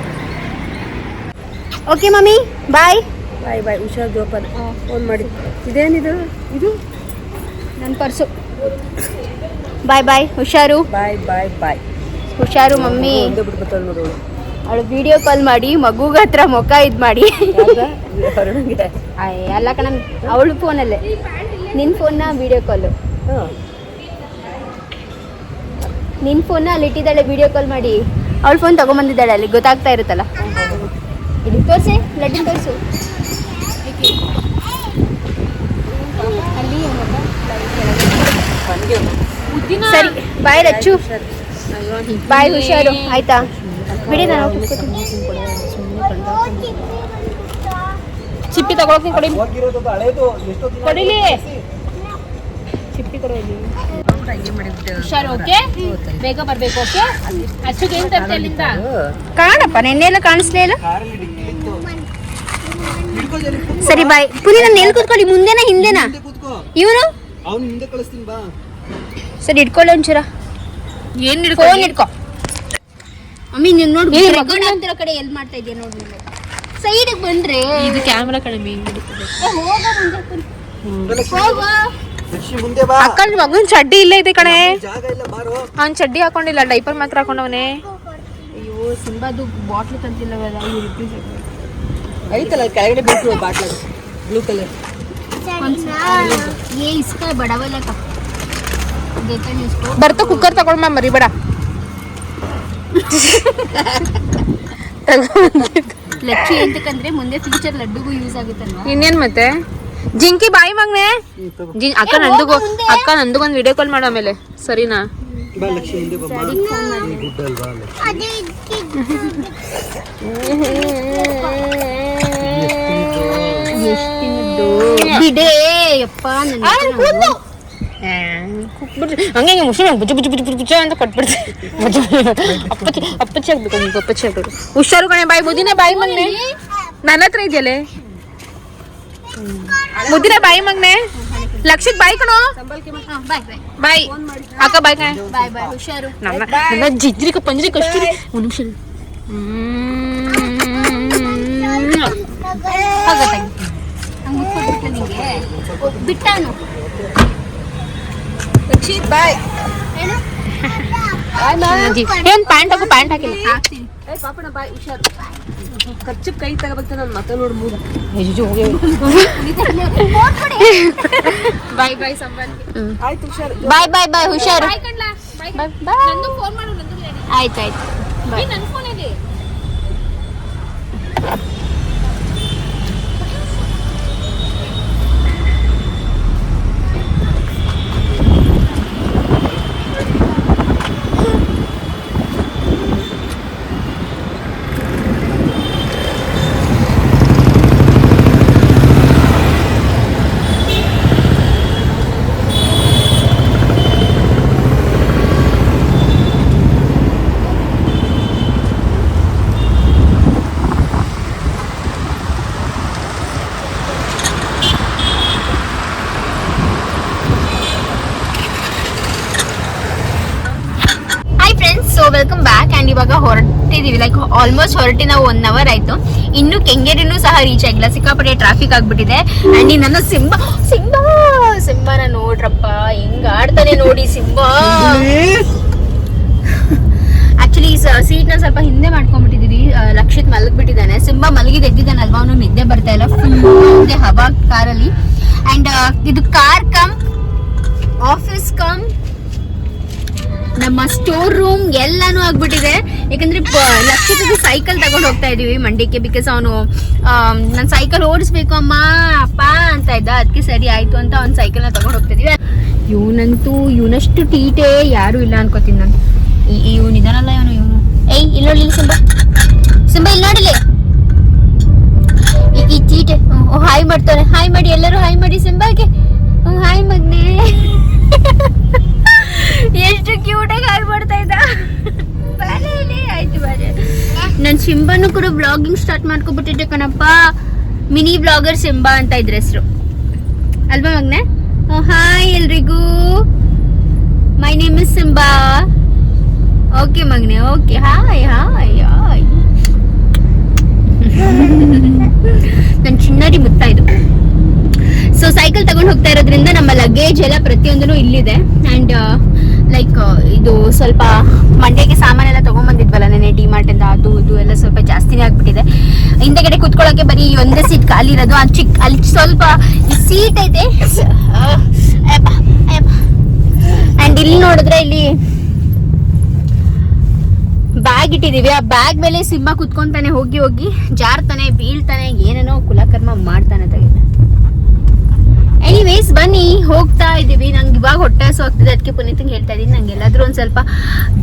ಓಕೆ ಮಮ್ಮಿ, ಬಾಯ್ ಬಾಯ್ ಬಾಯ್. ಹುಷಾರ್ ಜೋಪಾನ. ಫೋನ್ ಮಾಡಿ. ಇದೇನಿದು? ಇದು ನನ್ನ ಪರ್ಸು. ಬಾಯ್ ಬಾಯ್, ಹುಷಾರು. ಬಾಯ್ ಬಾಯ್ ಬಾಯ್. ಹುಷಾರು ಮಮ್ಮಿ. ಒಂದೇ ಬಿಟ್ಟು ಬರ್ತಾಳೆ ನೋಡು. ಅವಳು ವಿಡಿಯೋ ಕಾಲ್ ಮಾಡಿ ಮಗುಗ ಹತ್ರ ಮುಖ ಇದು ಮಾಡಿ. ಅಲ್ಲ ಕಣ, ಅವಳು ಫೋನಲ್ಲೇ, ನಿನ್ನ ಫೋನ್ನ ವಿಡಿಯೋ ಕಾಲು, ನಿನ್ನ ಫೋನ್ನ ಅಲ್ಲಿ ಇಟ್ಟಿದ್ದಾಳೆ ವಿಡಿಯೋ ಕಾಲ್ ಮಾಡಿ. ಅವಳು ಫೋನ್ ತೊಗೊಂಬಂದಿದ್ದಾಳೆ, ಅಲ್ಲಿ ಗೊತ್ತಾಗ್ತಾ ಇರುತ್ತಲ್ಲ. ಇಲ್ಲಿ ತೋರಿಸಿ, ಲಡ್ಡು ತೋರಿಸು. ಸರಿ ಬಾಯ್ ರಚ್ಚು, ಬಾಯ್ ಹುಷಾರು ಆಯ್ತಾ? ಬಿಡಿ, ನಾನು ಚಿಪ್ಪಿ ತಗೊಳಕ್ಕೆ ಕೊಡಿಲಿ, ಚಿಪ್ಪಿ ಕೊಡೋ ಇಲ್ಲಿ. ಹುಷಾರು, ಓಕೆ? ಬೇಗ ಬರಬೇಕು, ಓಕೆ? ಅಚ್ಚುಗೆ ಏನು ತರ್ತೆ ಅಲ್ಲಿಂದ? ಕಾಣಪ್ಪ, ನೆನ್ನೆಲ್ಲ ಕಾಣಿಸ್ಲೇ ಇಲ್ಲ. ಸರಿ ಬಾಯ್. ಪುನಿ ನಾನು ಎಲ್ಲಿ ಕೂತ್ಕೊಳ್ಳಿ, ಮುಂದೆನಾ ಹಿಂದೆನಾ? ಇವನು ಸರಿ ಇಟ್ಕೊಳ್ಳಿ ಒಂಚೂರ. ಏನು ಫೋನ್ ಇಟ್ಕೊ ಅಮ್ಮಿ. ನೀನು ನೋಡಿ ಅಂತಿರೋ ಕಡೆ ಎಲ್ಲಿ ಮಾಡ್ತಾ ಇದೆಯಾ ನೋಡಿ. ಸೈಡಿಗೆ ಬಂದ್ರೆ ಇದು ಕ್ಯಾಮ್ರಾ ಕಡಿಮೆ. ಅಕ್ಕನ ಮಗನ್ ಚಡ್ಡಿ ಇಲ್ಲೇ ಇದೆ ಕಣೆ. ಅವ್ನ್ ಚಡ್ಡಿ ಹಾಕೊಂಡಿಲ್ಲ, ಡೈಪರ್ ಮಾತ್ರ ಹಾಕೊಂಡವನೇ. ಅಯ್ಯೋ, ಸಿಂಬಾದು ಬಾಟ್ಲು ತಂತಿಲ್ಲವಲ್ಲ, ಐತಲ್ಲ ಕೆಳಗಡೆ ಬೇಕು ಬಾಟ್ಲ, ಬ್ಲೂ ಕಲರ್. ये इसका बड़ा वाला का देता नहीं इसको. ಬರ್ತಾ ಕುಕ್ಕರ್ ತಗೊಂಡ್ ಮರಿಬೇಡ. ಲಚ್ಚು ಎಂತಕ್ಕಂದ್ರೆ ಮುಂದೆ ಫ್ಯೂಚರ್ ಲಡ್ಡುಗೂ ಯೂಸ್ ಆಗುತ್ತಲ್ವಾ. ಇನ್ನೇನ್ ಮತ್ತೆ. ಜಿಂಕಿ ಬಾಯಿ ಮಗ್ನೆ. ಅಕ್ಕ ನಂದುಗೊಂದು ವಿಡಿಯೋ ಕಾಲ್ ಮಾಡೋ ಆಮೇಲೆ, ಸರಿನಾ? ಬಿಡೇ ಯಪ್ಪ, ಹಂಗೆ ಮುಷಿ ಬುಜ್ಜು ಬುಜ್ಜು ಬುಜ್ಜು ಬುಜ್ಜು ಅಂತ ಕೊಟ್ಬಿಡ್ತೀನಿ. ಅಪ್ಪಚ್ಚಿ ಅಪ್ಪಚ್ಚಿ ಆಗ್ಬೇಕು, ನಿಮ್ಗೆ ಅಪ್ಪಚ್ಚಿ ಆಗ್ಬೇಕು. ಹುಷಾರು ಕಣೆ. ಬಾಯಿ ಮುದಿನ ಬಾಯಿ ಮಗ್ನೆ ನನ್ನ ಹತ್ರ ಇದೆಯಲ್ಲೇ. ಮುದಿನ ಬಾಯಿ ಮಗ್ನೆ. ಲಕ್ಷಿತ್ ಬಾಯಿ ಕಣೋ. ಬಾಯ್ ಅಕ್ಕ, ಬಾಯ್ ಕಣೆ. ಬಾಯ್ ಬಾಯ್, ಹುಷಾರು. ನನ್ನ ಜಿಜ್ರಿಕ ಪಂಜ್ರಿ ಕಷ್ಟು. ಒಂದು ನಿಮಿಷ ಬಿಟ್ಟಾನು ರಕ್ಷಿತ್ ಬಾಯ್. ಏನ್ ಪ್ಯಾಂಟ್ ಹಾಕಿಲ್ಲ. ಏ ಪಾಪಣ ಬಾಯ್, ಹುಷಾರು. ಖರ್ಚು ಕೈ ತಗೋಬೇಕು ನನ್ನ ಮಕ್ಕ ನೋಡು ಮೂಗ. ಬಾಯ್ ಬಾಯ್ ಸಂಬಂಧ. ಆಯ್ತು ಹುಷಾರು. ಬಾಯ್ ಬಾಯ್ ಬಾಯ್ ಹುಷಾರು. ಆಯ್ತಾಯ್ತು bye. So welcome back. And ಇವಾಗ ಹೊರಟಿದೀವಿ, ಲೈಕ್ ಆಲ್ಮೋಸ್ಟ್ ಹೊರಟಿ ನಾವು 1 hour ಆಯ್ತು. ಇನ್ನು ಕೆಂಗೇರಿನೂ ಸಹ ರೀಚ್ ಆಗಿಲ್ಲ, ಸಿಕ್ಕಾಪಟ್ಟೆ ಟ್ರಾಫಿಕ್ ಆಗ್ಬಿಟ್ಟಿದೆ. ಆ್ಯಂಡ್ ಈ ನನ್ನ ಸಿಂಬಾನ ನೋಡ್ರಪ್ಪ ಹೆಂಗ್ ಆಡ್ತಾನೆ ನೋಡಿ ಸಿಂಬಾ. ಆಕ್ಚುಲಿ ಸೀಟ್ ನ ಸ್ವಲ್ಪ ಹಿಂದೆ ಮಾಡ್ಕೊಂಡ್ಬಿಟ್ಟಿದೀವಿ. ಲಕ್ಷಿತ್ ಮಲಗ್ಬಿಟ್ಟಿದ್ದಾನೆ, ಸಿಂಬಾ ಮಲಗಿದ್ ಎದ್ದಿದ್ದಾನಲ್ವಾ, ಅವನು ನಿದ್ದೆ ಬರ್ತಾ ಇಲ್ಲ, ಫುಲ್ ಹವಾ ಕಾರಲ್ಲಿ. ಆ್ಯಂಡ್ ಇದು ಕಾರ್ ಕಮ್ ಆಫೀಸ್ ಕಮ್ ನಮ್ಮ ಸ್ಟೋರ್ ರೂಮ್ ಎಲ್ಲಾನು ಆಗ್ಬಿಟ್ಟಿದೆ. ಯಾಕಂದ್ರೆ ಲಕ್ಷಿತದ ಸೈಕಲ್ ತಗೊಂಡು ಹೋಗ್ತಾ ಇದೀವಿ ಮಂಡ್ಯಕ್ಕೆ. ಬಿಕಾಸ್ ಅವನು ನನ್ನ ಸೈಕಲ್ ಓಡಿಸ್ಬೇಕು ಅಮ್ಮ ಅಪ್ಪ ಅಂತ ಇದ್ದ, ಅದಕ್ಕೆ ಸರಿ ಆಯ್ತು ಅಂತ ಅವ್ನ ಸೈಕಲ್ನ ತಗೊಂಡು ಹೋಗ್ತಾ ಇದೀವಿ. ಇವನಷ್ಟು ಟೀಟೆ ಯಾರು ಇಲ್ಲ ಅನ್ಕೋತೀನಿ ನಾನು. ಇವನು ಇದಾನಲ್ಲ ಇವನು ಏಯ್ ಇಲ್ಲಿ ನೋಡಿ ಸಿಂಬಾ ಇಲ್ಲಿ ನೋಡಿಲಿ ಈ ಟೀಟೆ. ಹಾಯ್ ಮಾಡ್ತಾನೆ, ಹಾಯ್ ಮಾಡಿ ಎಲ್ಲರೂ ಹಾಯ್ ಮಾಡಿ ಸಿಂಬಾಗೆ. ಹಾಯ್ ಮಗ್ನೆ. ಎಷ್ಟು ಕ್ಯೂಟ್ ಆಗಿ ಹಾಯ್ ಮಾಡ್ತಾ ಇದ್ದ. ಆಯ್ತು ಬಾರೆ. ನನ್ ಸಿಂಬಾನು ಕೂಡ ಬ್ಲಾಗಿಂಗ್ ಸ್ಟಾರ್ಟ್ ಮಾಡ್ಕೊಬಿಟ್ಟಿದ್ದೆ ಕಣಪ್ಪ. ಮಿನಿ ಬ್ಲಾಗರ್ ಸಿಂಬಾ ಅಂತ ಇದ್ರ ಹೆಸರು ಅಲ್ವಾ ಮಗ್ನೆ? ಹಾಯ್ ಎಲ್ರಿಗೂ, my name is Simba. Okay ಮಗ್ನೆ, ಓಕೆ ಹಾಯ್ ಹಾಯ್ ಹಾಯ್. ನನ್ ಚಿನ್ನರಿ ಮುತ್ತ ಇದು. ಸೊ ಸೈಕಲ್ ತಗೊಂಡು ಹೋಗ್ತಾ ಇರೋದ್ರಿಂದ ನಮ್ಮ ಲಗೇಜ್ ಎಲ್ಲ ಪ್ರತಿಯೊಂದೂ ಇಲ್ಲಿದೆ. ಅಂಡ್ ಲೈಕ್ ಇದು ಸ್ವಲ್ಪ ಮಂಡ್ಯಕ್ಕೆ ಸಾಮಾನೆಲ್ಲ ತಗೊಂಡ್ಬಂದಿದ್ವಲ್ಲ ನೆನೆ ಡಿಮಾರ್ಟ್ ಇಂದ, ಅದು ಇದು ಎಲ್ಲ ಸ್ವಲ್ಪ ಜಾಸ್ತಿನೇ ಆಗ್ಬಿಟ್ಟಿದೆ. ಹಿಂದೆಗಡೆ ಕುತ್ಕೊಳ್ಳೋಕೆ ಬರೀ ಒಂದೇ ಸೀಟ್ ಖಾಲಿ ಇರೋದು. ಅಲ್ಲಿ ಸ್ವಲ್ಪ ಸೀಟ್ ಐತೆ. ಅಂಡ್ ಇಲ್ಲಿ ನೋಡಿದ್ರೆ ಇಲ್ಲಿ ಬ್ಯಾಗ್ ಇಟ್ಟಿದೀವಿ. ಆ ಬ್ಯಾಗ್ ಮೇಲೆ ಸಿಂಹ ಕುತ್ಕೊಂತಾನೆ, ಹೋಗಿ ಜಾರ್ತಾನೆ, ಬೀಳ್ತಾನೆ, ಏನೇನೋ ಕುಲಕರ್ಮ ಮಾಡ್ತಾನೆ ತೆಗೆ. ಎನಿವೇಸ್ ಬನ್ನಿ ಹೋಗ್ತಾ ಇದೀವಿ. ನಂಗೆ ಇವಾಗ ಹೊಟ್ಟೆ ಹಸು ಆಗ್ತಿದೆ, ಅದಕ್ಕೆ ಪುನೀತ್ಗೆ ಹೇಳ್ತಾ ಇದೀನಿ ನಂಗೆ ಎಲ್ಲಾದ್ರೂ ಒಂದ್ ಸ್ವಲ್ಪ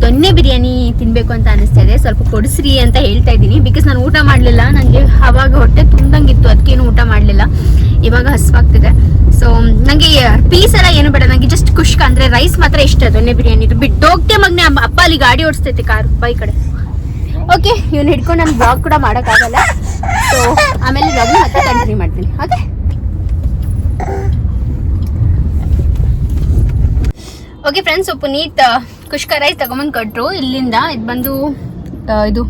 ದೊನ್ನೆ ಬಿರಿಯಾನಿ ತಿನ್ಬೇಕು ಅಂತ ಅನಿಸ್ತಾ ಇದೆ, ಸ್ವಲ್ಪ ಕೊಡಿಸ್ರಿ ಅಂತ ಹೇಳ್ತಾ ಇದ್ದೀನಿ. ಬಿಕಾಸ್ ನಾನು ಊಟ ಮಾಡ್ಲಿಲ್ಲ, ನಂಗೆ ಅವಾಗ ಹೊಟ್ಟೆ ತುಂದಂಗಿತ್ತು, ಅದಕ್ಕೇನು ಊಟ ಮಾಡ್ಲಿಲ್ಲ. ಇವಾಗ ಹಸುವಾಗ್ತಿದೆ. ಸೊ ನಂಗೆ ಪೀಸ್ ಎಲ್ಲ ಏನು ಬೇಡ, ನಂಗೆ ಜಸ್ಟ್ ಕುಷ್ಕ ಅಂದ್ರೆ ರೈಸ್ ಮಾತ್ರ ಇಷ್ಟ. ದೊನ್ನೆ ಬಿರಿಯಾನಿ ಬಿಟ್ಟು ಹೋಗ್ತೆ ಮಗ್ನೆ. ಅಪ್ಪ ಅಲ್ಲಿ ಗಾಡಿ ಓಡಿಸ್ತೈತೆ, ಕಾರ್ ಬೈ ಕಡೆ. ಓಕೆ, ಇವ್ನು ಹಿಡ್ಕೊಂಡು ನಾನು ಬ್ಲಾಗ್ ಕೂಡ ಮಾಡೋಕ್ಕಾಗಲ್ಲ. ಸೊ ಆಮೇಲೆ ಬ್ಲಾಗ್ ಮತ್ತೆ ಕಂಟಿನ್ಯೂ ಮಾಡ್ತೀನಿ. Okay okay friends, so Puneeth kushka rice ತಗೊಂಬಂದು ಕೊಟ್ರು ಇಲ್ಲಿಂದ. ಇದು ಬಂದು ಇದು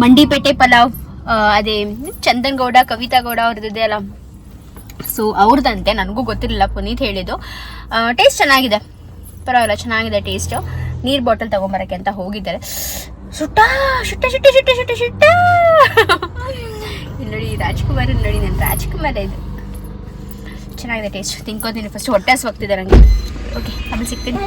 ಮಂಡಿಪೇಟೆ ಪಲಾವ್, ಅದೇ ಚಂದನ್ ಗೌಡ ಕವಿತಾ ಗೌಡ ಅವ್ರದ್ದಿದೆ ಅಲ್ಲ, ಸೊ ಅವ್ರದ್ದಂತೆ. ನನಗೂ ಗೊತ್ತಿರಲಿಲ್ಲ, ಪುನೀತ್ ಹೇಳಿದ್ದು. ಟೇಸ್ಟ್ ಚೆನ್ನಾಗಿದೆ, ಪರವಾಗಿಲ್ಲ, ಚೆನ್ನಾಗಿದೆ ಟೇಸ್ಟು. ನೀರು ಬಾಟಲ್ ತಗೊಂಬರಕ್ಕೆ ಅಂತ ಹೋಗಿದ್ದಾರೆ. ಸುಟ್ಟ ಇಲ್ಲಿ ನೋಡಿ ರಾಜ್ಕುಮಾರ್, ನೋಡಿ ನನ್ನ ರಾಜ್ಕುಮಾರ್. ಇದು ಚೆನ್ನಾಗಿದೆ ಟೇಸ್ಟ್, ತಿನ್ಕೋತೀನಿ. ಫಸ್ಟ್ ಹೊಟ್ಟೆ ಹಸ್ವಾಗ್ತಿದೆ ನನಗೆ. ಓಕೆ ಆಮೇಲೆ ಸಿಗ್ತೀನಿ.